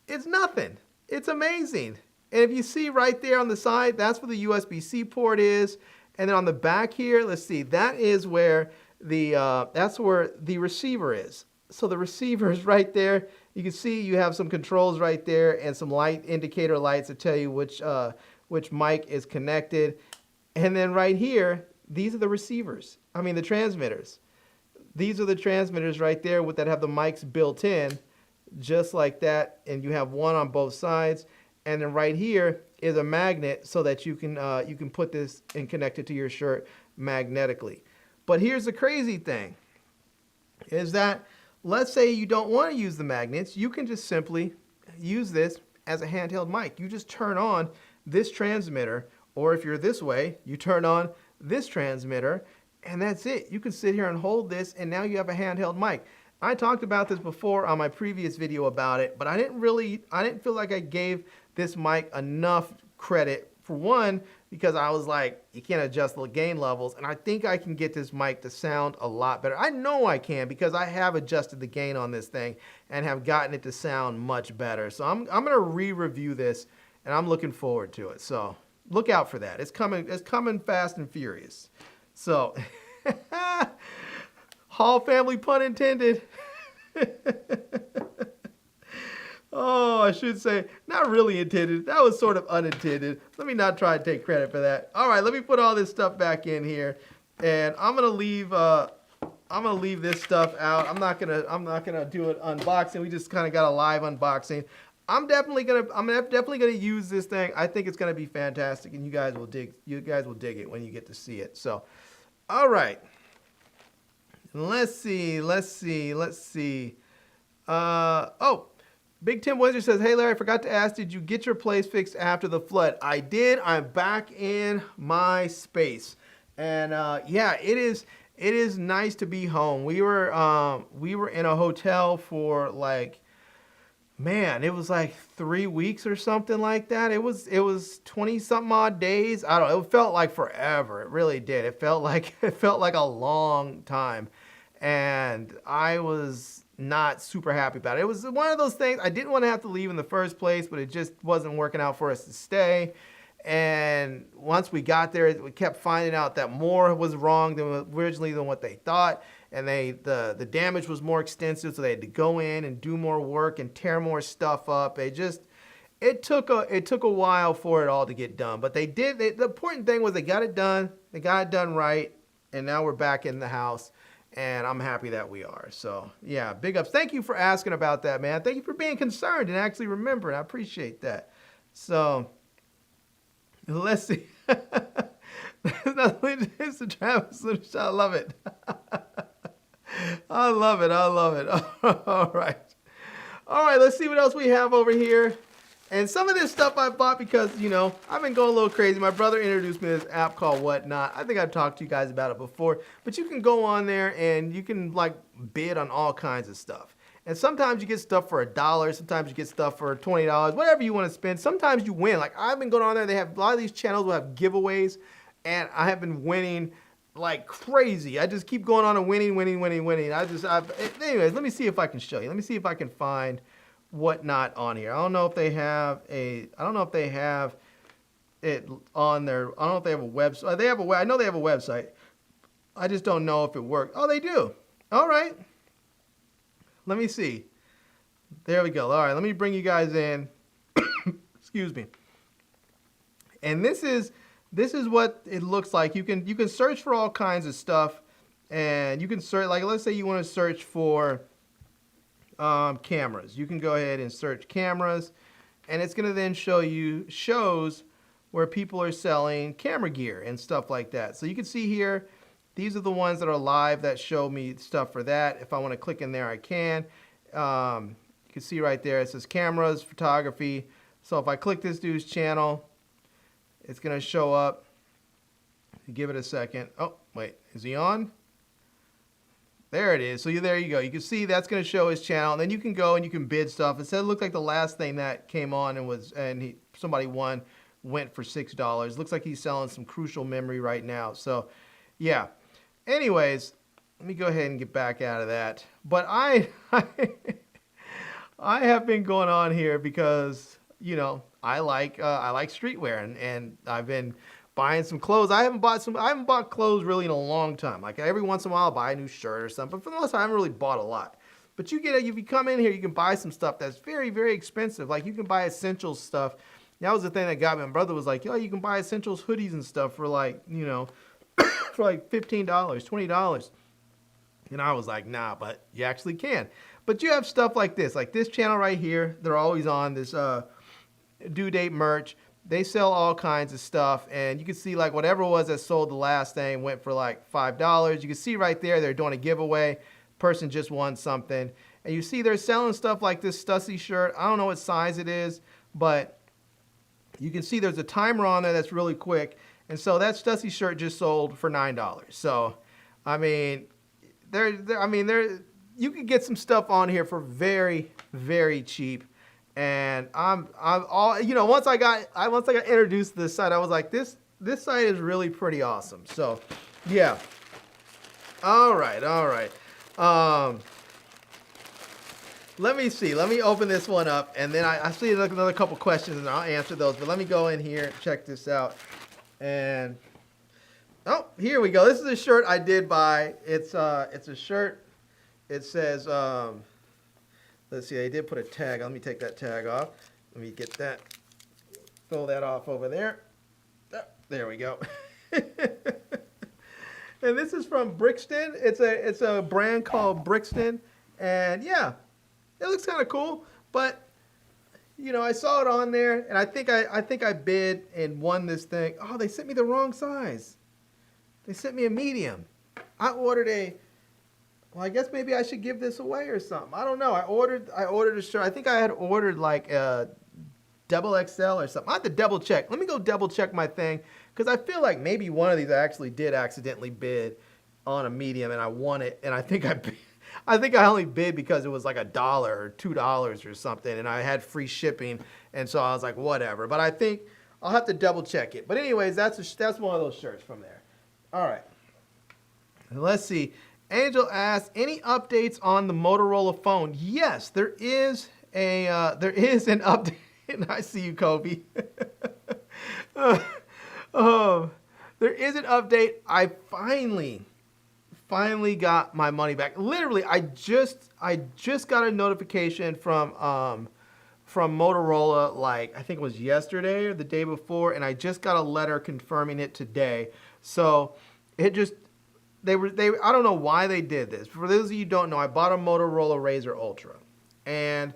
It's nothing. It's amazing. And if you see right there on the side, that's where the USB-C port is. And then on the back here, let's see, that is where that's where the receiver is. So the receiver is right there. You can see you have some controls right there and some light indicator lights to tell you which mic is connected. And then right here, these are the receivers. The transmitters. These are the transmitters right there that have the mics built in, just like that. And you have one on both sides. And then right here is a magnet so that you can put this and connect it to your shirt magnetically. But here's the crazy thing, is that let's say you don't want to use the magnets. You can just simply use this as a handheld mic. You just turn on this transmitter, or if you're this way, you turn on this transmitter, and that's it. You can sit here and hold this, and now you have a handheld mic. I talked about this before on my previous video about it, but I didn't feel like I gave this mic enough credit. For one, because I was like, you can't adjust the gain levels, and I think I can get this mic to sound a lot better. I know I can because I have adjusted the gain on this thing and have gotten it to sound much better. So I'm gonna re-review this, and I'm looking forward to it. So look out for that. It's coming fast and furious. So Hall family, pun intended. Oh, I should say, not really intended. That was sort of unintended. Let me not try to take credit for that. All right, let me put all this stuff back in here. And I'm going to leave I'm gonna leave this stuff out. I'm not gonna do an unboxing. We just kind of got a live unboxing. I'm definitely gonna use this thing. I think it's gonna be fantastic, and you guys will dig it when you get to see it. So, all right. Let's see. Oh, Big Tim Wizard says, "Hey Larry, I forgot to ask, did you get your place fixed after the flood?" I did. I'm back in my space, and yeah, it is nice to be home. We were in a hotel for like, man, it was like 3 weeks or something like that. It was 20 something odd days. I don't know. It felt like forever. It really did. It felt like a long time. And I was not super happy about it. It was one of those things I didn't want to have to leave in the first place, but it just wasn't working out for us to stay. And once we got there, we kept finding out that more was wrong than what they thought. And the damage was more extensive, so they had to go in and do more work and tear more stuff up. It took a while for it all to get done, but they did. The important thing was they got it done. They got it done right, and now we're back in the house, and I'm happy that we are. So yeah, big ups. Thank you for asking about that, man. Thank you for being concerned and actually remembering. I appreciate that. So let's see. There's nothing. It's a Travis solution. I love it. I love it. All right. Let's see what else we have over here. And some of this stuff I bought because, you know, I've been going a little crazy. My brother introduced me to this app called Whatnot. I think I've talked to you guys about it before. But you can go on there and you can, like, bid on all kinds of stuff. And sometimes you get stuff for $1. Sometimes you get stuff for $20. Whatever you want to spend. Sometimes you win. Like, I've been going on there. They have a lot of these channels will have giveaways. And I have been winning like crazy. I just keep going on and winning. Anyways, let me see if I can show you. Let me see if I can find Whatnot on here. I don't know if they have it on their, I don't know if they have a website. I know they have a website. I just don't know if it works. Oh, they do. All right. Let me see. There we go. All right, let me bring you guys in. Excuse me. And this is what it looks like. You can search for all kinds of stuff, and you can search, like, let's say you want to search for cameras. You can go ahead and search cameras, and it's going to then show you shows where people are selling camera gear and stuff like that. So you can see here, these are the ones that are live that show me stuff for that. If I want to click in there, I can. You can see right there, it says cameras, photography. So if I click this dude's channel, it's going to show up. Give it a second. Oh, wait. Is he on? There it is. So there you go. You can see that's going to show his channel. And then you can go and you can bid stuff. It said it looked like the last thing that came on and somebody went for $6. Looks like he's selling some crucial memory right now. So, yeah. Anyways, let me go ahead and get back out of that. But I have been going on here because, you know, I like streetwear, and I've been buying some clothes. I haven't bought clothes really in a long time. Like every once in a while I'll buy a new shirt or something, but for the most part I haven't really bought a lot. But if you come in here, you can buy some stuff that's very, very expensive. Like you can buy essentials stuff. That was the thing that got me. My brother was like, yo, you can buy essentials hoodies and stuff for like, you know, for like $15, $20. And I was like, nah, but you actually can. But you have stuff like this channel right here. They're always on this due date merch. They sell all kinds of stuff, and you can see like whatever it was that sold the last thing went for like $5. You can see right there they're doing a giveaway. Person just won something, and you see they're selling stuff like this Stussy shirt. I don't know what size it is, but you can see there's a timer on there that's really quick, and so that Stussy shirt just sold for $9. So, I mean, you can get some stuff on here for very, very cheap. And I'm all, you know, once I got introduced to this site, I was like, this site is really pretty awesome. So, yeah. All right. Let me see. Let me open this one up, and then I see another couple questions, and I'll answer those. But let me go in here and check this out. And oh, here we go. This is a shirt I did buy. It's a shirt. It says let's see, they did put a tag. Let me take that tag off. Let me get that, throw that off over there. There we go. And this is from Brixton. It's a brand called Brixton, and yeah, it looks kind of cool. But I saw it on there, and I think I bid and won this thing. Oh, they sent me the wrong size. They sent me a medium. I ordered a. Well, I guess maybe I should give this away or something. I don't know. I ordered a shirt. I think I had ordered like a double XL or something. I have to double check. Let me go double check my thing, because I feel like maybe one of these I actually did accidentally bid on a medium and I won it. And I think I only bid because it was like $1 or $2 or something, and I had free shipping, and so I was like, whatever. But I think I'll have to double check it. But anyways, that's one of those shirts from there. All right. Let's see. Angel asks, any updates on the Motorola phone? Yes, there is an update. I see you, Kobe. There is an update. I finally got my money back. Literally, I just got a notification from Motorola, like I think it was yesterday or the day before, and I just got a letter confirming it today. So it just I don't know why they did this. For those of you who don't know, I bought a Motorola Razr Ultra, and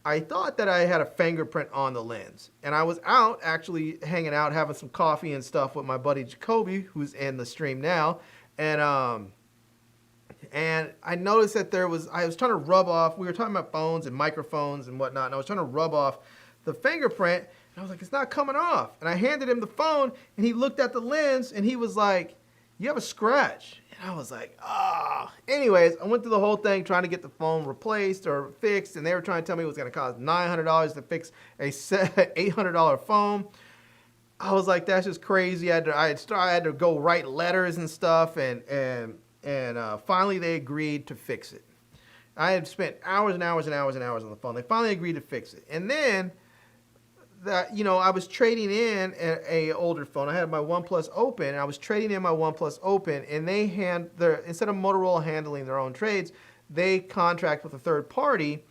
I thought that I had a fingerprint on the lens. And I was out actually hanging out, having some coffee and stuff with my buddy Jacoby, who's in the stream now. And I noticed that I was trying to rub off, we were talking about phones and microphones and whatnot, and I was trying to rub off the fingerprint, and I was like, it's not coming off. And I handed him the phone, and he looked at the lens, and he was like, you have a scratch. And I was like, ah. Anyways, I went through the whole thing trying to get the phone replaced or fixed, and they were trying to tell me it was going to cost $900 to fix a $800 phone. I was like, that's just crazy. I had to go write letters and stuff, and finally they agreed to fix it. I had spent hours and hours and hours and hours on the phone. They finally agreed to fix it. And then I was trading in a older phone. I had my OnePlus Open, and I was trading in my OnePlus Open, and instead of Motorola handling their own trades, they contract with a third party,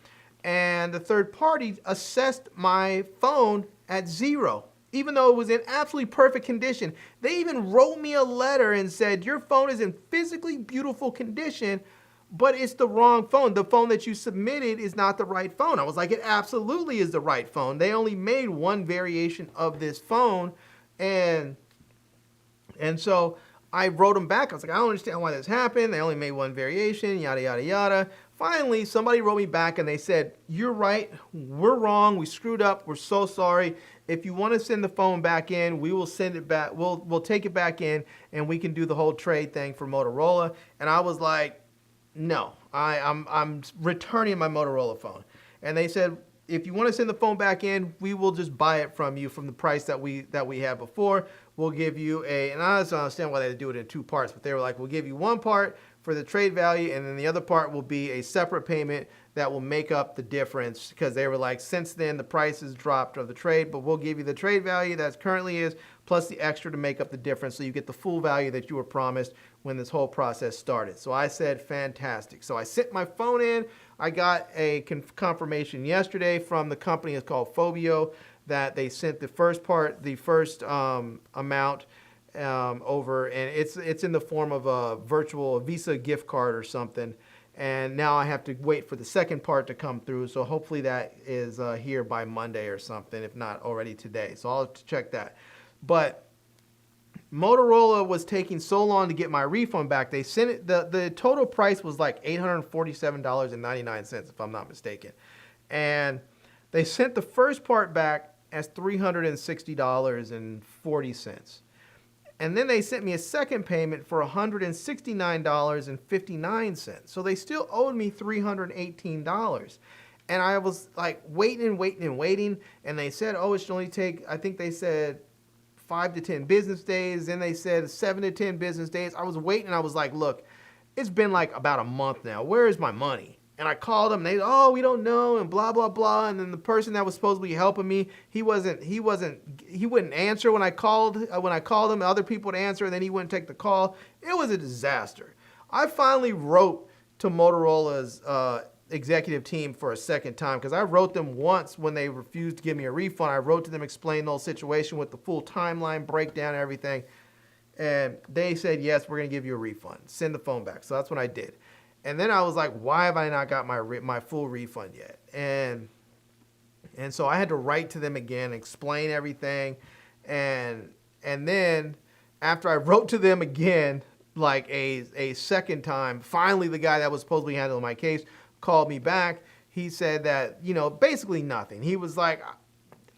and the third party assessed my phone at $0, even though it was in absolutely perfect condition. They even wrote me a letter and said, your phone is in physically beautiful condition, but it's the wrong phone. The phone that you submitted is not the right phone. I was like, it absolutely is the right phone. They only made one variation of this phone. And so I wrote them back. I was like, I don't understand why this happened. They only made one variation, yada, yada, yada. Finally, somebody wrote me back and they said, you're right. We're wrong. We screwed up. We're so sorry. If you want to send the phone back in, we will send it back. We'll take it back in, and we can do the whole trade thing for Motorola. And I was like, no, I'm returning my Motorola phone. And they said, if you want to send the phone back in, we will just buy it from you from the price that we had before. We'll give you and I don't understand why they do it in two parts, but they were like, we'll give you one part for the trade value, and then the other part will be a separate payment that will make up the difference, because they were like, since then the price has dropped of the trade, but we'll give you the trade value that currently is, plus the extra to make up the difference, so you get the full value that you were promised when this whole process started. So I said, fantastic. So I sent my phone in. I got a confirmation yesterday from the company. It's called Phobio, that they sent the first amount over, and it's in the form of a virtual Visa gift card or something. And now I have to wait for the second part to come through. So hopefully that is here by Monday or something, if not already today. So I'll have to check that. But Motorola was taking so long to get my refund back. They sent it, the total price was like $847.99, if I'm not mistaken. And they sent the first part back as $360.40. And then they sent me a second payment for $169.59. So they still owed me $318. And I was like waiting. And they said, oh, it should only take, I think they said 5 to 10 business days. Then they said 7 to 10 business days. I was waiting. I was like, look, it's been like about a month now. Where is my money? And I called them. They, oh, we don't know, and blah blah blah. And then the person that was supposed to be helping me, he wouldn't answer when I called. When I called him, other people would answer, and then he wouldn't take the call. It was a disaster. I finally wrote to Motorola's executive team for a second time, because I wrote them once when they refused to give me a refund. I wrote to them, explained the whole situation with the full timeline breakdown and everything. And they said, yes, we're going to give you a refund. Send the phone back. So that's what I did. And then I was like, why have I not got my full refund yet? And so I had to write to them again, explain everything. And then after I wrote to them again, like a second time, finally the guy that was supposed to be handling my case called me back. He said that, basically nothing. He was like,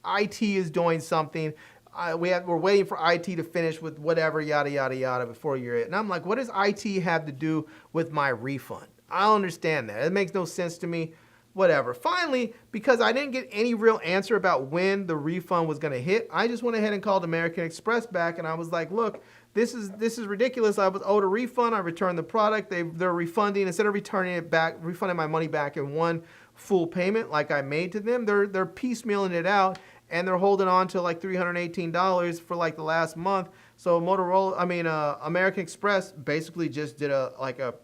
IT is doing something. We're waiting for IT to finish with whatever, yada, yada, yada, before you're it. And I'm like, what does IT have to do with my refund? I don't understand that. It makes no sense to me. Whatever. Finally, because I didn't get any real answer about when the refund was going to hit, I just went ahead and called American Express back, and I was like, look, this is ridiculous. I was owed a refund. I returned the product. They're refunding, instead of returning it back, refunding my money back in one full payment like I made to them, they're piecemealing it out, and they're holding on to like $318 for like the last month. So American Express basically just did a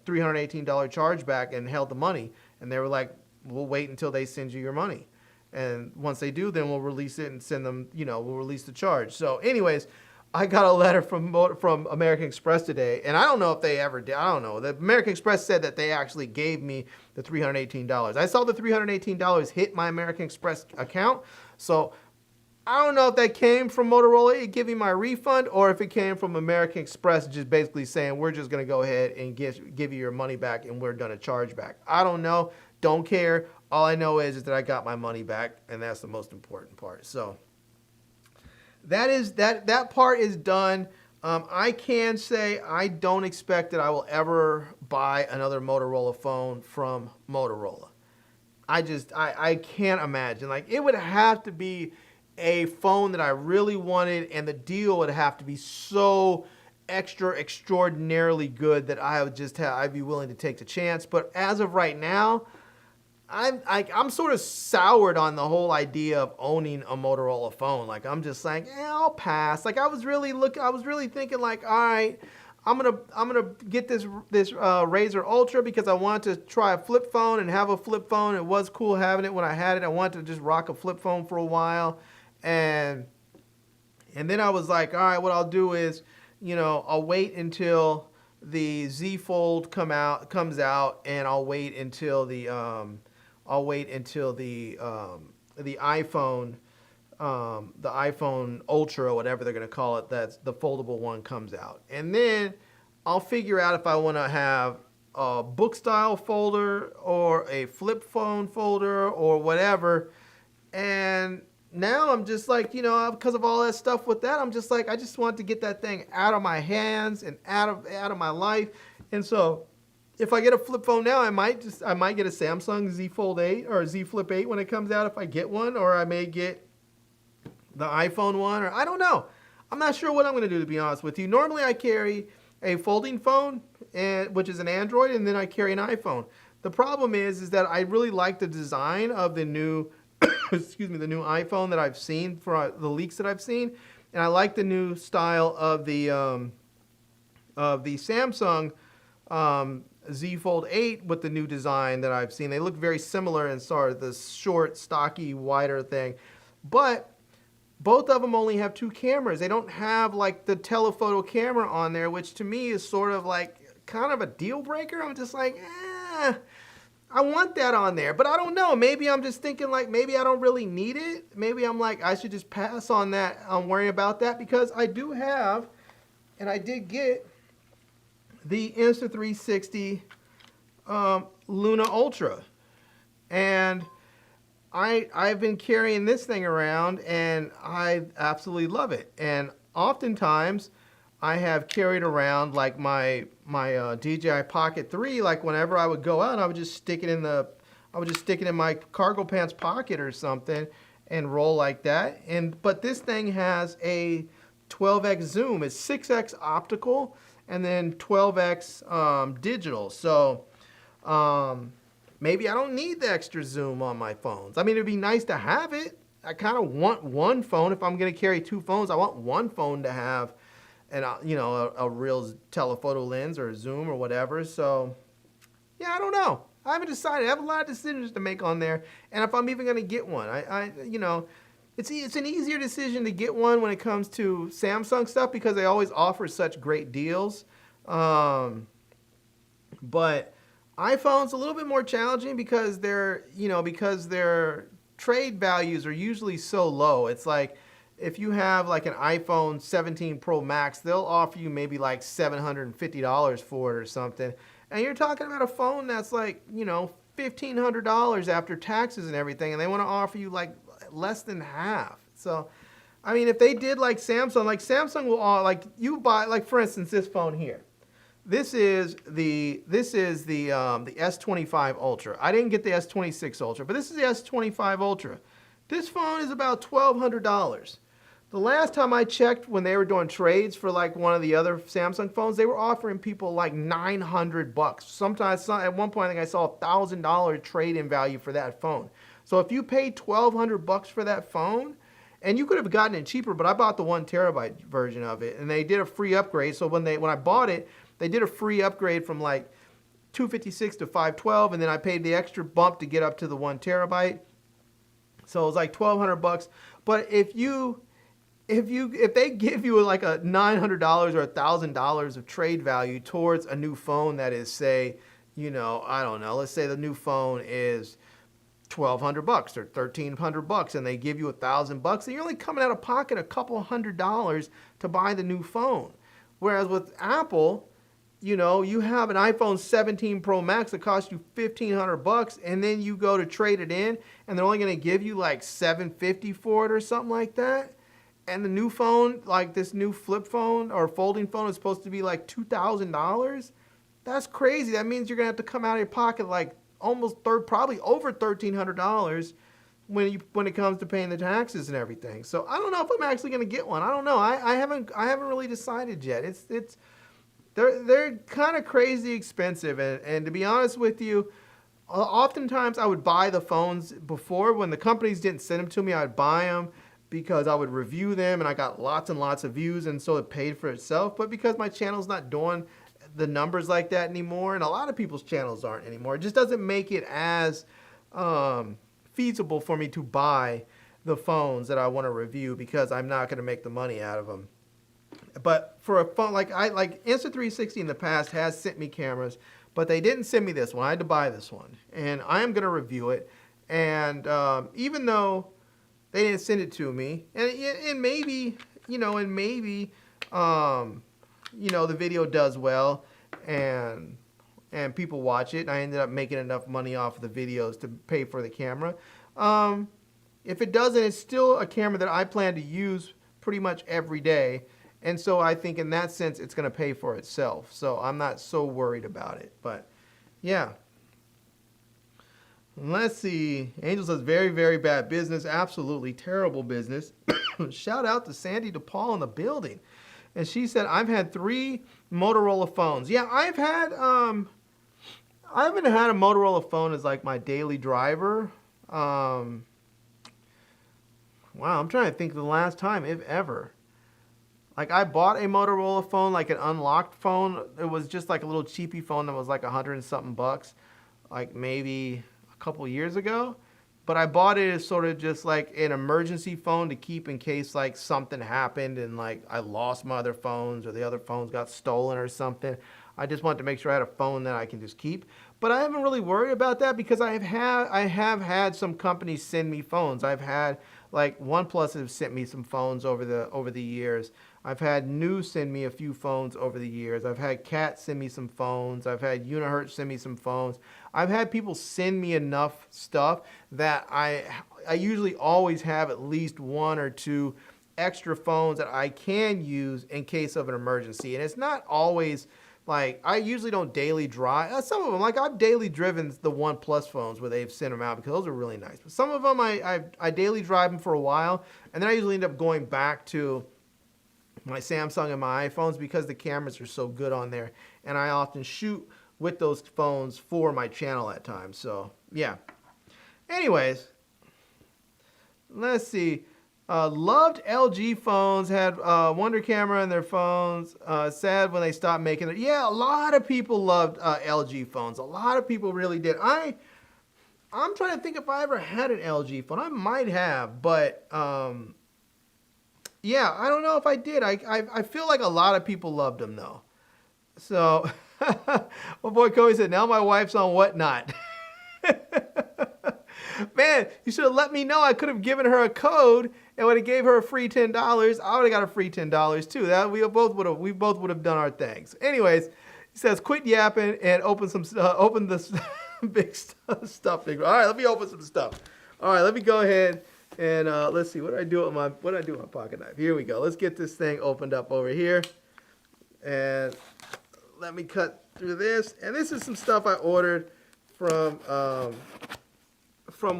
$318 chargeback and held the money. And they were like, we'll wait until they send you your money. And once they do, then we'll release it and send them, we'll release the charge. So anyways, I got a letter from American Express today, and I don't know if they ever did. I don't know. The American Express said that they actually gave me the $318. I saw the $318 hit my American Express account. So I don't know if that came from Motorola giving my refund, or if it came from American Express just basically saying, we're just going to go ahead and give you your money back and we're done a chargeback. I don't know. Don't care. All I know is that I got my money back, and that's the most important part. So that part is done. I can say I don't expect that I will ever buy another Motorola phone from Motorola. I can't imagine. Like, it would have to be a phone that I really wanted, and the deal would have to be so extraordinarily good that I'd be willing to take the chance. But as of right now, I'm sort of soured on the whole idea of owning a Motorola phone. Like, I'm just like, I'll pass. Like, I was really thinking like, all right, I'm gonna get this Razr Ultra because I wanted to try a flip phone and have a flip phone. It was cool having it when I had it. I wanted to just rock a flip phone for a while, and then I was like, all right, what I'll do is, I'll wait until the Z Fold comes out, and I'll wait until the iPhone Ultra, or whatever they're going to call it, that's the foldable one, comes out. And then I'll figure out if I want to have a book style folder or a flip phone folder or whatever. And now I'm just like, because of all that stuff with that, I'm just like, I just want to get that thing out of my hands and out of my life. And so if I get a flip phone now, I might get a Samsung Z Fold 8 or Z Flip 8 when it comes out, if I get one, or I may get the iPhone one, or I don't know. I'm not sure what I'm going to do, to be honest with you. Normally I carry a folding phone, which is an Android, and then I carry an iPhone. The problem is that I really like the design of the new the new iPhone that I've seen, for the leaks that I've seen, and I like the new style of the Samsung Z Fold 8 with the new design that I've seen. They look very similar in sort of the short, stocky, wider thing, but both of them only have 2 cameras. They don't have like the telephoto camera on there, which to me is sort of like kind of a deal breaker. I'm just like, I want that on there, but I don't know. Maybe I'm just thinking like, maybe I don't really need it. Maybe I'm like, I should just pass on that, on worrying about that, because I do have, and I did get the Insta360 Luna Ultra, and I've been carrying this thing around, and I absolutely love it. And oftentimes I have carried around like my DJI Pocket 3. Like, whenever I would go out, I would just stick it in my cargo pants pocket or something and roll like that. But this thing has a 12x zoom. It's 6x optical and then 12x digital. So maybe I don't need the extra zoom on my phones. I mean, it'd be nice to have it. I kind of want one phone. If I'm going to carry 2 phones, I want one phone to have a real telephoto lens or a zoom or whatever. So yeah, I don't know. I haven't decided. I have a lot of decisions to make on there, and if I'm even going to get one, it's an easier decision to get one when it comes to Samsung stuff because they always offer such great deals. But iPhone's a little bit more challenging because their trade values are usually so low. It's like if you have like an iPhone 17 Pro Max, they'll offer you maybe like $750 for it or something. And you're talking about a phone that's like, $1,500 after taxes and everything, and they want to offer you like less than half. So, I mean, if they did like Samsung will like you buy, like for instance, this phone here. This is the S25 Ultra. I didn't get the S26 Ultra, but this is the S25 Ultra. This phone is about $1,200. The last time I checked, when they were doing trades for like one of the other Samsung phones, they were offering people like $900. Sometimes, at one point, I think I saw $1,000 trade-in value for that phone. So if you paid $1,200 for that phone, and you could have gotten it cheaper, but I bought the 1 terabyte version of it, and they did a free upgrade. So when I bought it, they did a free upgrade from like 256 to 512, and then I paid the extra bump to get up to the 1 terabyte. So it was like $1,200. But if they give you like a $900 or $1,000 of trade value towards a new phone that is, say, I don't know, let's say the new phone is $1,200 or $1,300, and they give you $1,000, and you're only coming out of pocket a couple $100 to buy the new phone. Whereas with Apple, you have an iPhone 17 Pro Max that costs you $1,500, and then you go to trade it in, and they're only going to give you like $750 for it or something like that. And the new phone, like this new flip phone or folding phone, is supposed to be like $2,000. That's crazy. That means you're gonna have to come out of your pocket like probably over $1,300 when it comes to paying the taxes and everything. So I don't know if I'm actually gonna get one. I don't know. I haven't really decided yet. They're kind of crazy expensive, and to be honest with you, oftentimes I would buy the phones before when the companies didn't send them to me. I'd buy them because I would review them, and I got lots and lots of views, and so it paid for itself. But because my channel's not doing the numbers like that anymore, and a lot of people's channels aren't anymore, it just doesn't make it as feasible for me to buy the phones that I want to review because I'm not going to make the money out of them. But for a phone like Insta360 in the past has sent me cameras, but they didn't send me this one. I had to buy this one, and I am going to review it. And even though they didn't send it to me, and maybe the video does well, and people watch it, and I ended up making enough money off of the videos to pay for the camera. If it doesn't, it's still a camera that I plan to use pretty much every day, and so I think in that sense it's going to pay for itself. So I'm not so worried about it. But yeah. Let's see. Angel says, very, very bad business. Absolutely terrible business. Shout out to Sandy DePaul in the building. And she said, I've had 3 Motorola phones. Yeah, I haven't had a Motorola phone as like my daily driver. Wow, I'm trying to think of the last time, if ever. Like I bought a Motorola phone, like an unlocked phone. It was just like a little cheapy phone that was like $100 and something bucks. Like maybe couple years ago, but I bought it as sort of just like an emergency phone to keep in case like something happened and like I lost my other phones or the other phones got stolen or something. I just wanted to make sure I had a phone that I can just keep. But I haven't really worried about that because I have had some companies send me phones. I've had like OnePlus have sent me some phones over the years. I've had New send me a few phones over the years. I've had Cat send me some phones. I've had Unihertz send me some phones. I've had people send me enough stuff that I usually always have at least 1 or 2 extra phones that I can use in case of an emergency. And it's not always like, I usually don't daily drive. Some of them, like I've daily driven the OnePlus phones where they've sent them out because those are really nice. But some of them I daily drive them for a while, and then I usually end up going back to my Samsung and my iPhones because the cameras are so good on there, and I often shoot with those phones for my channel at times. So yeah. Anyways, let's see. Loved LG phones, had Wonder Camera in their phones. Sad when they stopped making it. Yeah, a lot of people loved LG phones. A lot of people really did. I'm trying to think if I ever had an LG phone. I might have, but yeah, I don't know if I did. I feel like a lot of people loved them though. So, my boy Cody said, now my wife's on Whatnot. Man, you should have let me know. I could have given her a code and would have gave her a free $10. I would have got a free $10 too. That we both would have done our things. Anyways, he says, quit yapping and open the big stuff. All right, let me open some stuff. All right, let me go ahead and let's see what I do with my pocket knife. Here we go. Let's get this thing opened up over here, and let me cut through this. And this is some stuff I ordered from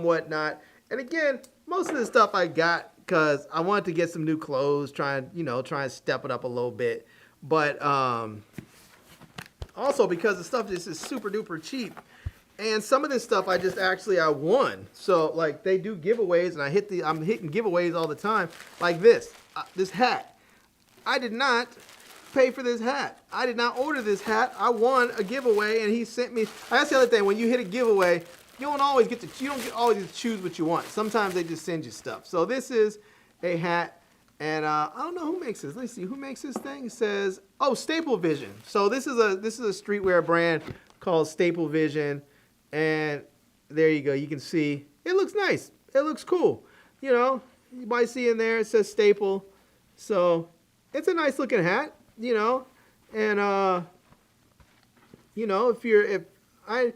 Whatnot. And again, most of the stuff I got because I wanted to get some new clothes, try and step it up a little bit. But also because the stuff this is super duper cheap. And some of this stuff I won. So like they do giveaways, and I'm hitting giveaways all the time. Like this hat. I did not pay for this hat. I did not order this hat. I won a giveaway, and he sent me. That's the other thing. When you hit a giveaway, you don't always get to choose what you want. Sometimes they just send you stuff. So this is a hat, and I don't know who makes this. Let's see who makes this thing. It says, oh, Staple Vision. So this is a streetwear brand called Staple Vision. And there you go. You can see it looks nice. It looks cool. You might see in there it says Staple. So it's a nice looking hat, And if I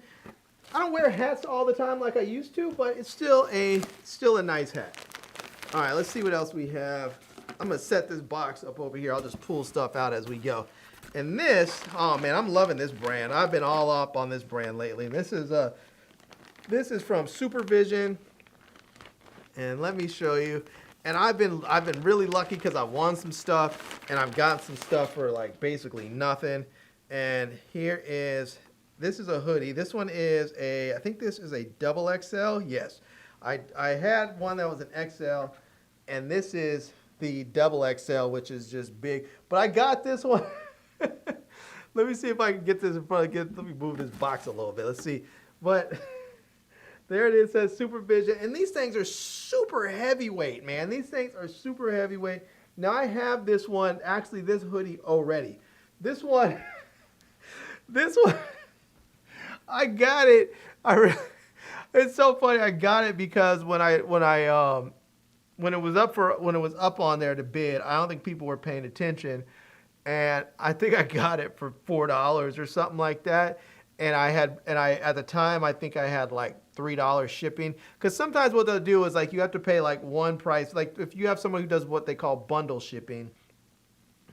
don't wear hats all the time like I used to, but it's still a nice hat. All right, let's see what else we have. I'm gonna set this box up over here. I'll just pull stuff out as we go. And this, oh man, I'm loving this brand. I've been all up on this brand lately. This is from Supervision, and let me show you. And I've been really lucky because I won some stuff, and I've gotten some stuff for like basically nothing. And this is a hoodie. This one is I think this is a double XL. Yes, I had one that was an XL, and this is the double XL, which is just big. But I got this one. Let me see if I can get this in front. Let me move this box a little bit. Let's see. But there it is. It says Supervision. And these things are super heavyweight, man. These things are super heavyweight. Now I have this one, actually this hoodie already. This one, I got it. It's so funny. I got it because when it was up on there to bid, I don't think people were paying attention. And I think I got it for $4 or something like that. And at the time, I think I had like $3 shipping. Because sometimes what they'll do is like you have to pay like one price. Like if you have someone who does what they call bundle shipping,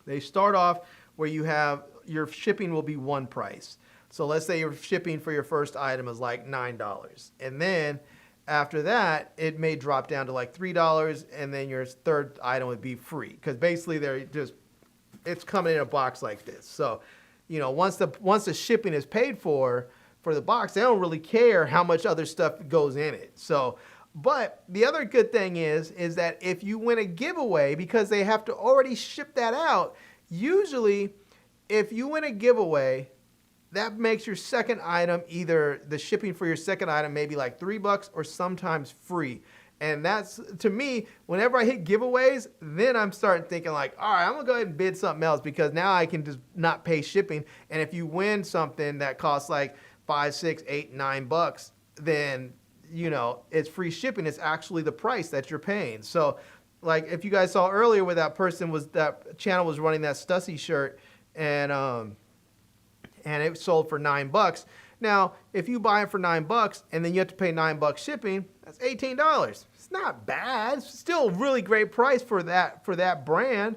they start off where your shipping will be one price. So let's say your shipping for your first item is like $9. And then after that, it may drop down to like $3. And then your third item would be free. Because basically it's coming in a box like this. So, once the shipping is paid for the box, they don't really care how much other stuff goes in it. So, but the other good thing is that if you win a giveaway, because they have to already ship that out, usually if you win a giveaway, that makes your second item, either the shipping for your second item maybe like $3 or sometimes free. And that's, to me, whenever I hit giveaways, then I'm starting thinking like, all right, I'm going to go ahead and bid something else because now I can just not pay shipping. And if you win something that costs like $5, $6, $8, $9, then, it's free shipping. It's actually the price that you're paying. So like if you guys saw earlier where that channel was running that Stussy shirt and it sold for $9. Now, if you buy it for $9 and then you have to pay $9 shipping, that's $18. It's not bad. It's still a really great price for that brand,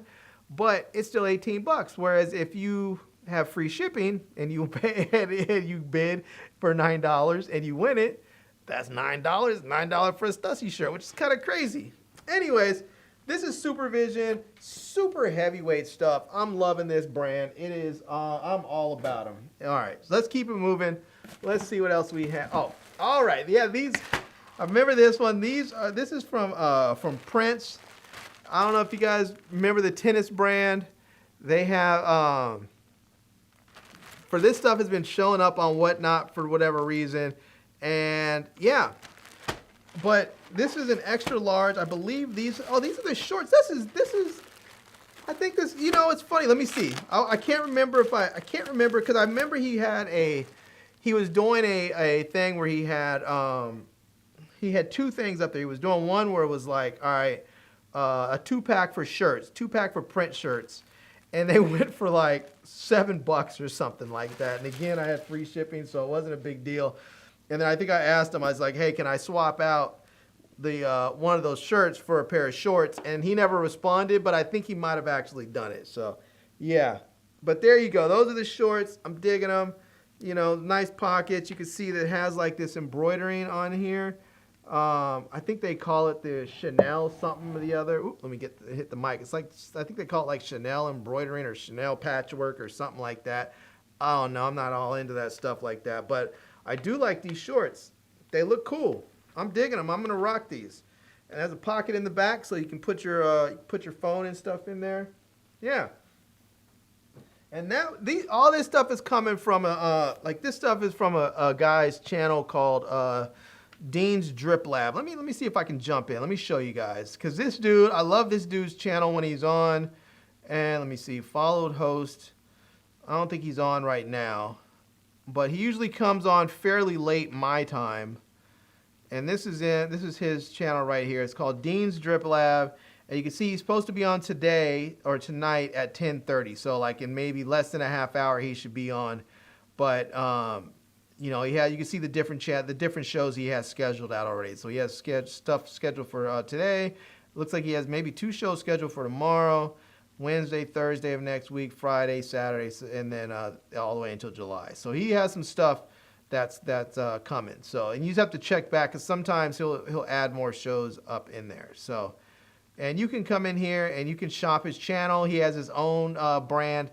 but it's still $18. Whereas if you have free shipping and you pay and you bid for $9 and you win it, that's $9. $9 for a Stussy shirt, which is kind of crazy. Anyways, this is Supervision, super heavyweight stuff. I'm loving this brand. It is, I'm all about them. All right, so let's keep it moving. Let's see what else we have. Oh, all right. Yeah, I remember this one. This is from Prince. I don't know if you guys remember the tennis brand. They have, for this stuff has been showing up on Whatnot for whatever reason. And yeah, but this is an extra large. I believe these are the shorts. This is I think this, you know, it's funny. Let me see. I can't remember I can't remember because I remember he was doing a thing where he had two things up there. He was doing one where it was like, all right, a 2-pack for shirts, 2-pack for print shirts. And they went for like $7 or something like that. And again, I had free shipping, so it wasn't a big deal. And then I think I asked him, I was like, hey, can I swap out the one of those shirts for a pair of shorts? And he never responded, but I think he might have actually done it. So yeah, but there you go. Those are the shorts. I'm digging them. You know, nice pockets. You can see that it has like this embroidering on here. I think they call it the Chanel something or the other. Oops, let me hit the mic. It's like, I think they call it like Chanel embroidering or Chanel patchwork or something like that. I don't know. I'm not all into that stuff like that, but I do like these shorts. They look cool. I'm digging them. I'm gonna rock these. And there's a pocket in the back so you can put your phone and stuff in there. Yeah. And now all this stuff is coming from this stuff is from a guy's channel called Dean's Drip Lab. Let me see if I can jump in. Let me show you guys, because this dude, I love this dude's channel when he's on. And let me see, followed host. I don't think he's on right now, but he usually comes on fairly late my time. And this is his channel right here. It's called Dean's Drip Lab. And you can see he's supposed to be on today or tonight at 10:30. So like in maybe less than a half hour he should be on. But you know, you can see the different shows he has scheduled out already. So he has stuff scheduled for today. Looks like he has maybe 2 shows scheduled for tomorrow, Wednesday, Thursday of next week, Friday, Saturday, and then all the way until July. So he has some stuff that's coming. So, and you just have to check back, because sometimes he'll add more shows up in there. So, and you can come in here and you can shop his channel. He has his own brand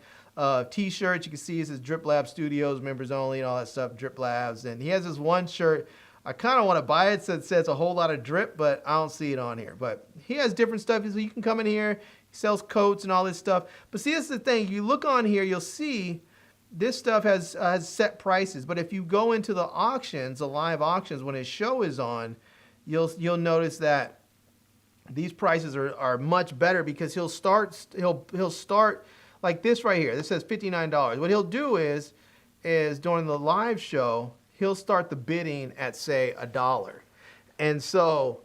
t-shirts. You can see it says Drip Lab Studios, members only, and all that stuff, Drip Labs. And he has this one shirt. I kind of want to buy it, so it says a whole lot of drip, but I don't see it on here. But he has different stuff, so you can come in here. He sells coats and all this stuff. But see, this is the thing. You look on here, you'll see this stuff has set prices. But if you go into the auctions, the live auctions, when his show is on, you'll notice that these prices are much better, because he'll start like this right here. This says $59. What he'll do is during the live show, he'll start the bidding at, say, $1. And so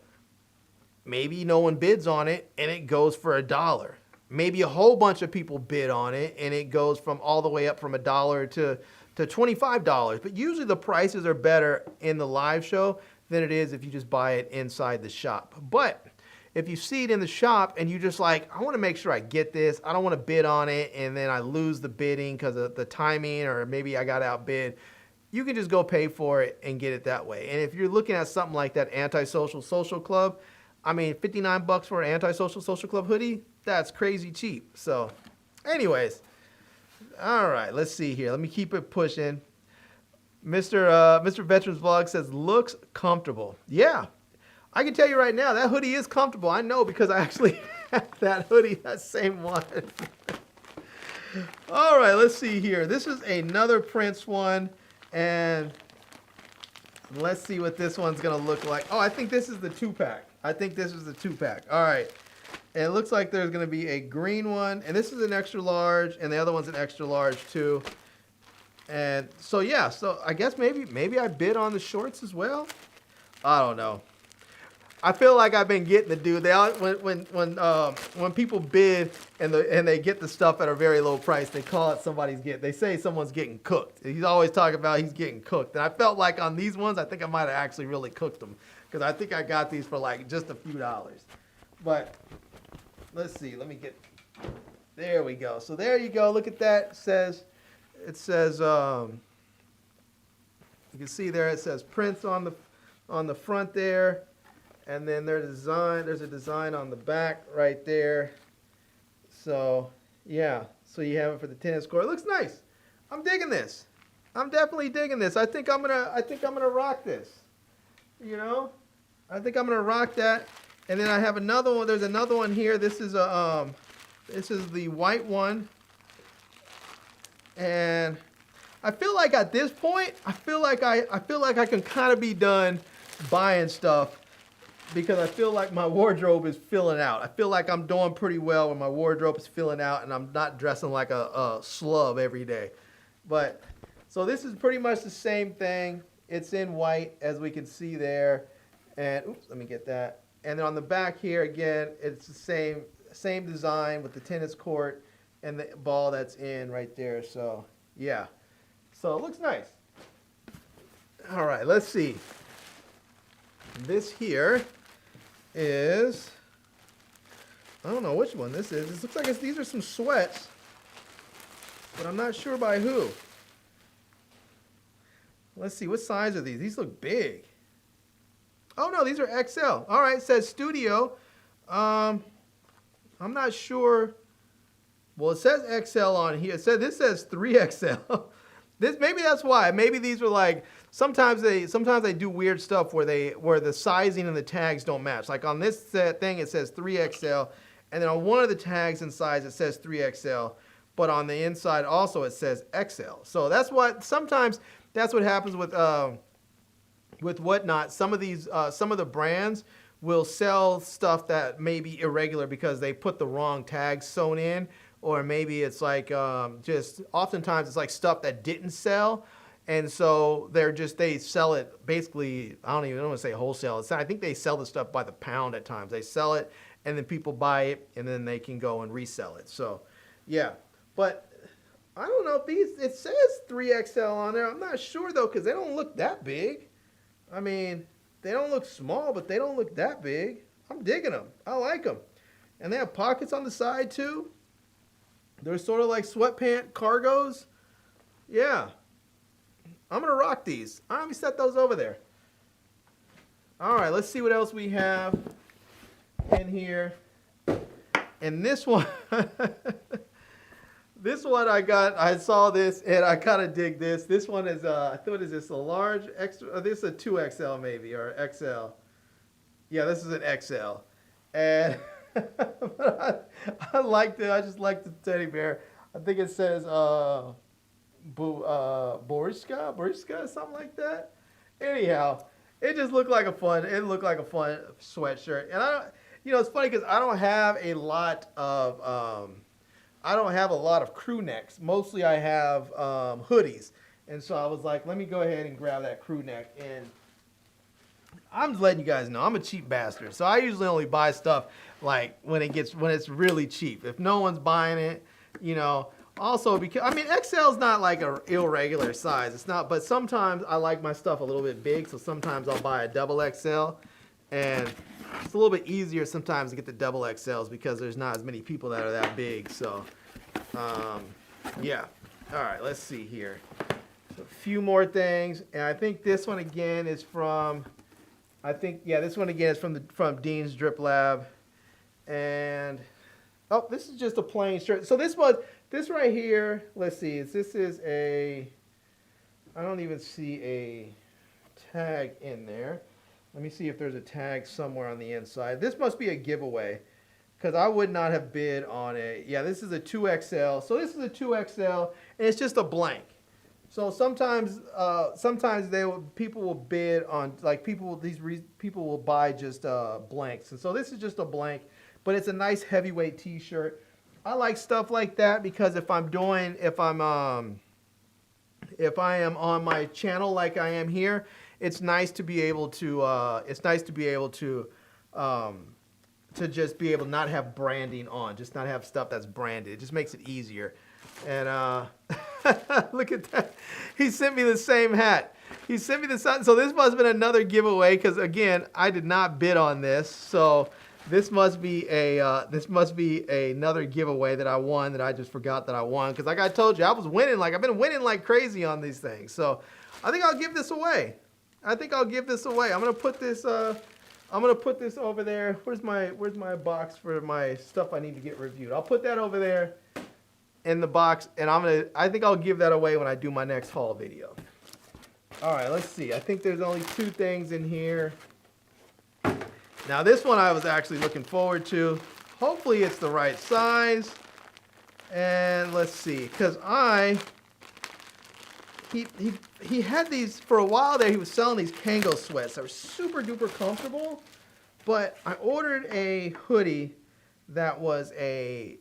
maybe no one bids on it and it goes for $1. Maybe a whole bunch of people bid on it and it goes from all the way up from $1 to $25. But usually the prices are better in the live show than it is if you just buy it inside the shop. But if you see it in the shop and you just like, I want to make sure I get this, I don't want to bid on it and then I lose the bidding because of the timing, or maybe I got outbid, you can just go pay for it and get it that way. And if you're looking at something like that Antisocial Social Club, I mean, $59 for an Antisocial Social Club hoodie, that's crazy cheap. So anyways, all right, let's see here. Let me keep it pushing. Mr. Veterans Vlog says, looks comfortable. Yeah, I can tell you right now, that hoodie is comfortable. I know, because I actually have that hoodie, that same one. All right, let's see here. This is another Prince one, and let's see what this one's gonna look like. Oh, I think this is the 2-pack. I think this is the 2-pack. All right. And it looks like there's gonna be a green one, and this is an extra large, and the other one's an extra large too. And so yeah, so I guess maybe I bid on the shorts as well. I don't know. I feel like I've been getting the dude. They all, when people bid and they get the stuff at a very low price, they call it they say someone's getting cooked. He's always talking about he's getting cooked. And I felt like on these ones, I think I might have actually really cooked them, because I think I got these for like just a few dollars. But let's see. There we go. So there you go. Look at that. It says you can see there, it says Prince on the front there. And then there's a design on the back right there. So yeah, so you have it for the tennis court. It looks nice. I'm digging this. I'm definitely digging this. I think I'm gonna rock this. You know, I think I'm gonna rock that. And then I have another one. There's another one here. This is the white one. And I feel like at this point, I feel like I can kind of be done buying stuff because I feel like my wardrobe is filling out. I feel like I'm doing pretty well when my wardrobe is filling out and I'm not dressing like a slub every day. But so this is pretty much the same thing. It's in white, as we can see there. And oops, let me get that. And then on the back here, again, it's the same design with the tennis court and the ball that's in right there. So yeah, so it looks nice. All right, let's see. This here is, I don't know which one this is. It looks like these are some sweats, but I'm not sure by who. Let's see, what size are these? These look big. Oh no, these are XL. All right, it says studio. I'm not sure. Well, it says XL on here. This says 3XL. Maybe that's why. Maybe these are like, sometimes they do weird stuff where the sizing and the tags don't match. Like on this thing it says 3XL, and then on one of the tags inside it says 3XL, but on the inside also it says XL. So that's what sometimes that's what happens with Whatnot. Some of the brands will sell stuff that may be irregular because they put the wrong tags sewn in. Or maybe it's like just oftentimes it's like stuff that didn't sell, and so they sell it basically. I don't want to say wholesale. I think they sell the stuff by the pound at times. They sell it, and then people buy it, and then they can go and resell it. So, yeah. But I don't know if it says 3XL on there. I'm not sure though because they don't look that big. I mean, they don't look small, but they don't look that big. I'm digging them. I like them, and they have pockets on the side too. They're sort of like sweatpant cargos. Yeah. I'm going to rock these. All right, let me set those over there. All right, let's see what else we have in here. And this one, I saw this and I kind of dig this. This one is, what is this, a large extra? This is a 2XL maybe, or XL. Yeah, this is an XL. And but I liked it. I just like the teddy bear. I think it says Borishka, something like that. Anyhow, it just looked like a fun sweatshirt. And it's funny because I don't have a lot of crew necks. Mostly I have hoodies. And so I was like, let me go ahead and grab that crew neck. And I'm just letting you guys know I'm a cheap bastard. So I usually only buy stuff like when it's really cheap. If no one's buying it, also because XL is not like an irregular size. It's not, but sometimes I like my stuff a little bit big, so sometimes I'll buy a double XL, and it's a little bit easier sometimes to get the double XLs because there's not as many people that are that big. So yeah. All right, let's see here. So a few more things, and I think this one again is from from Dean's Drip Lab. And oh, this is just a plain shirt. So this right here, let's see. I don't even see a tag in there. Let me see if there's a tag somewhere on the inside. This must be a giveaway because I would not have bid on it. Yeah, this is a 2XL. So this is a 2XL and it's just a blank. So sometimes people will bid on, like people will buy just blanks. And so this is just a blank. But it's a nice heavyweight t-shirt. I like stuff like that because if I am on my channel like I am here, it's nice to be able to just be able to not have branding on, just not have stuff that's branded. It just makes it easier. And look at that. He sent me the same hat. He sent me the sun. So this must have been another giveaway because again, I did not bid on this. So this must be another giveaway that I won that I just forgot that I won because like I told you, I was winning. Like I've been winning like crazy on these things. So I think I'll give this away. I'm gonna put this over there. Where's my box for my stuff I need to get reviewed? I'll put that over there in the box, and I think I'll give that away when I do my next haul video. All right, let's see. I think there's only 2 things in here. Now this one I was actually looking forward to. Hopefully it's the right size. And let's see, because he had these for a while there. He was selling these Kango sweats that were super duper comfortable. But I ordered a hoodie that was a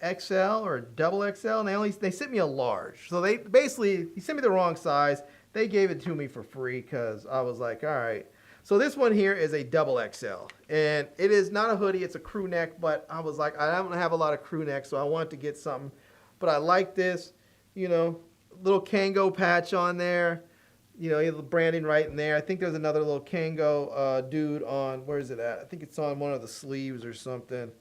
XL or double XL, and they sent me a large. So he sent me the wrong size. They gave it to me for free because I was like, all right. So this one here is a double XL, and it is not a hoodie. It's a crew neck, but I was like, I don't have a lot of crew neck, so I wanted to get something. But I like this, you know, little Kango patch on there. You know, you have the branding right in there. I think there's another little Kango dude on, where is it at? I think it's on one of the sleeves or something.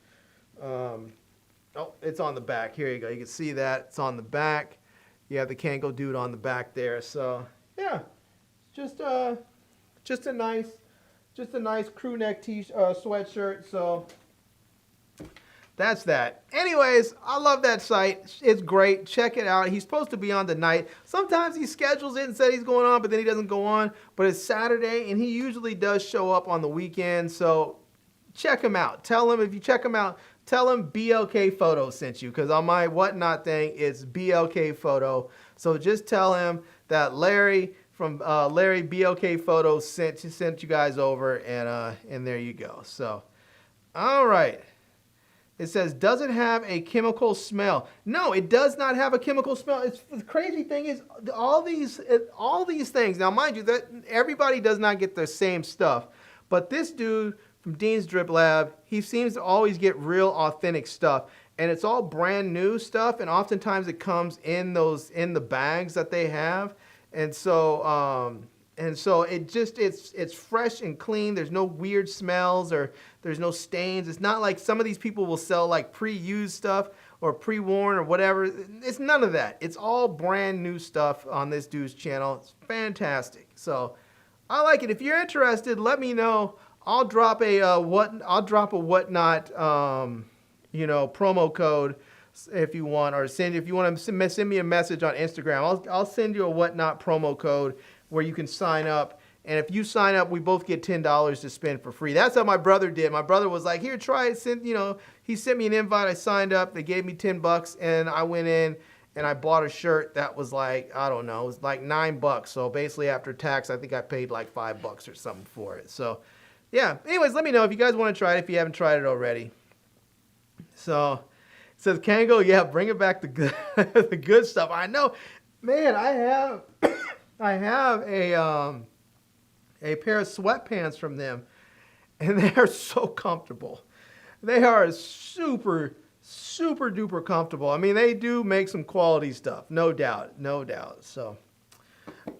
Oh, it's on the back. Here you go. You can see that. It's on the back. You have the Kango dude on the back there. So, yeah, just a nice crew neck sweatshirt. So that's that. Anyways, I love that site. It's great. Check it out. He's supposed to be on tonight. Sometimes he schedules it and says he's going on, but then he doesn't go on. But it's Saturday, and he usually does show up on the weekend. So check him out. Tell him, if you check him out, tell him BLK Photo sent you, because on my whatnot thing, it's BLK Photo. So just tell him that Larry from Larry BLK Photo sent you guys over, and there you go. So, all right. It says, does it have a chemical smell? No, it does not have a chemical smell. The crazy thing is all these things. Now, mind you, that everybody does not get the same stuff, but this dude from Dean's Drip Lab, he seems to always get real authentic stuff, and it's all brand new stuff, and oftentimes it comes in the bags that they have, and so it's fresh and clean. There's no weird smells, or there's no stains. It's not like some of these people will sell like pre-used stuff or pre-worn or whatever. It's none of that. It's all brand new stuff on this dude's channel. It's fantastic. So I like it. If you're interested, let me know. I'll drop a whatnot promo code if you want, or if you want to send me a message on Instagram. I'll send you a whatnot promo code where you can sign up. And if you sign up, we both get $10 to spend for free. That's how my brother did. My brother was like, here, try it. He sent me an invite. I signed up. They gave me $10, and I went in and I bought a shirt that was like, I don't know, it was like $9. So basically after tax, I think I paid like $5 or something for it. So yeah, anyways, let me know if you guys want to try it, if you haven't tried it already. So it says, Kango, yeah, bring it back, the good, the good stuff. I know, man, I have a pair of sweatpants from them, and they are so comfortable. They are super, super duper comfortable. I mean, they do make some quality stuff, no doubt, no doubt. So,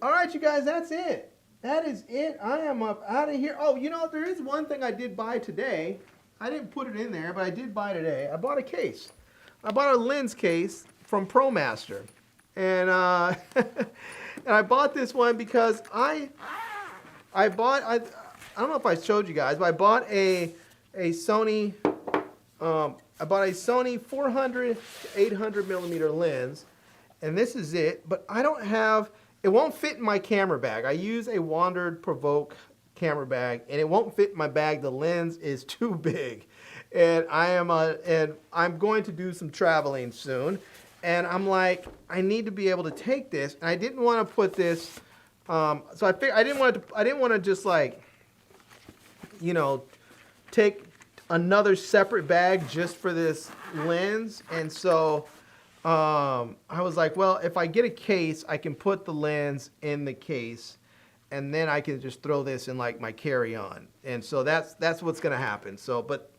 all right, you guys, that's it. That is it. I am up out of here. Oh, there is one thing I did buy today. I didn't put it in there, but I did buy today. I bought a case. I bought a lens case from ProMaster, and and I bought this one because I don't know if I showed you guys, but I bought a Sony 400 to 800 millimeter lens, and this is it. But it won't fit in my camera bag. I use a Wandered Provoke camera bag, and it won't fit in my bag. The lens is too big, and I'm going to do some traveling soon, and I'm like, I need to be able to take this, and I didn't want to put this. So I figured I didn't want to just like, take another separate bag just for this lens, and so I was like, well, if I get a case, I can put the lens in the case, and then I can just throw this in like my carry-on, and so that's what's gonna happen. So, but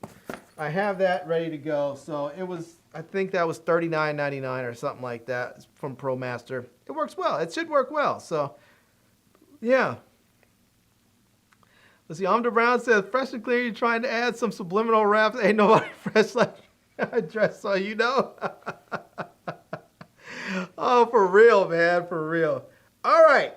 I have that ready to go. So I think that was $39.99 or something like that from ProMaster. It works well. It should work well. So. Yeah. Let's see. Amda Brown says, fresh and clear, you're trying to add some subliminal raps. Ain't nobody fresh like I dress, so you know. Oh, for real, man. For real. All right.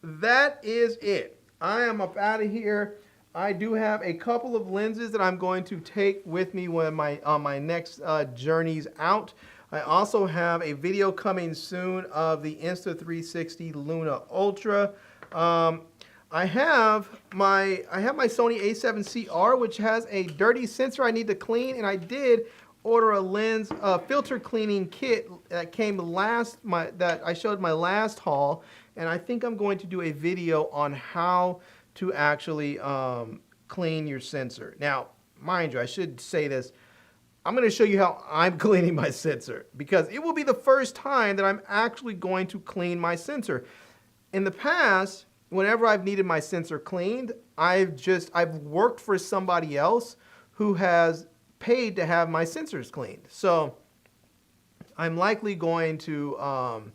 That is it. I am up out of here. I do have a couple of lenses that I'm going to take with me on my next journeys out. I also have a video coming soon of the Insta360 Luna Ultra. I have my Sony a7CR, which has a dirty sensor I need to clean, and I did order a lens filter cleaning kit that came that I showed my last haul, and I think I'm going to do a video on how to actually clean your sensor. Now, mind you, I should say this. I'm going to show you how I'm cleaning my sensor, because it will be the first time that I'm actually going to clean my sensor. In the past, whenever I've needed my sensor cleaned, I've worked for somebody else who has paid to have my sensors cleaned. So I'm likely going to I'm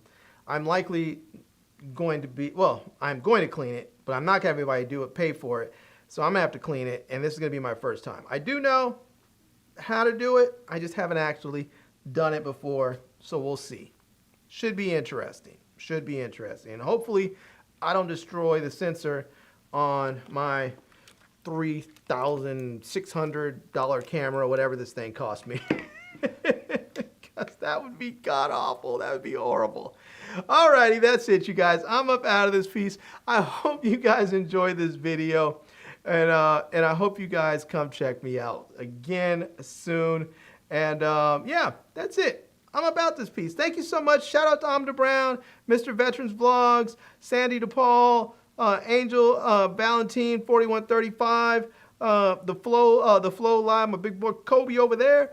going to clean it, but I'm not going to have anybody do it, pay for it. So I'm going to have to clean it, and this is going to be my first time. I do know how to do it. I just haven't actually done it before, so we'll see. Should be interesting. Should be interesting. And hopefully I don't destroy the sensor on my $3,600 camera, whatever this thing cost me. Because that would be god awful. That would be horrible. Alrighty, that's it, you guys. I'm up out of this piece. I hope you guys enjoyed this video. And I hope you guys come check me out again soon. And yeah, that's it. I'm about this piece. Thank you so much. Shout out to Amda Brown, Mr. Veterans Vlogs, Sandy DePaul, Angel Valentine 4135, the Flow Live, my big boy Kobe over there.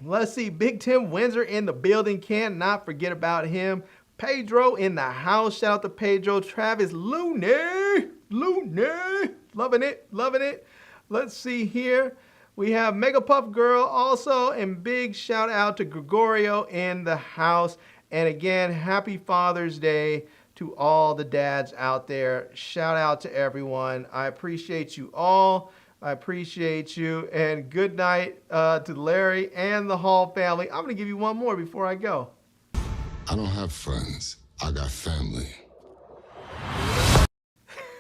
Let's see, Big Tim Windsor in the building. Cannot forget about him. Pedro in the house. Shout out to Pedro. Travis Looney. Loving it, loving it. Let's see here. We have Mega Puff Girl also, and big shout out to Gregorio in the house. And again, happy Father's Day to all the dads out there. Shout out to everyone. I appreciate you all. I appreciate you. And good night to Larry and the Hall family. I'm going to give you one more before I go. I don't have friends. I got family.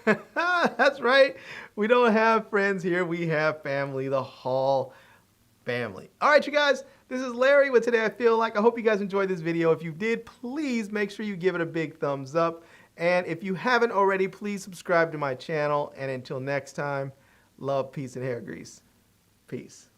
That's right. We don't have friends here. We have family, the Hall family. All right, you guys. This is Larry with Today I Feel Like. I hope you guys enjoyed this video. If you did, please make sure you give it a big thumbs up. And if you haven't already, please subscribe to my channel. And until next time, love, peace, and hair grease. Peace.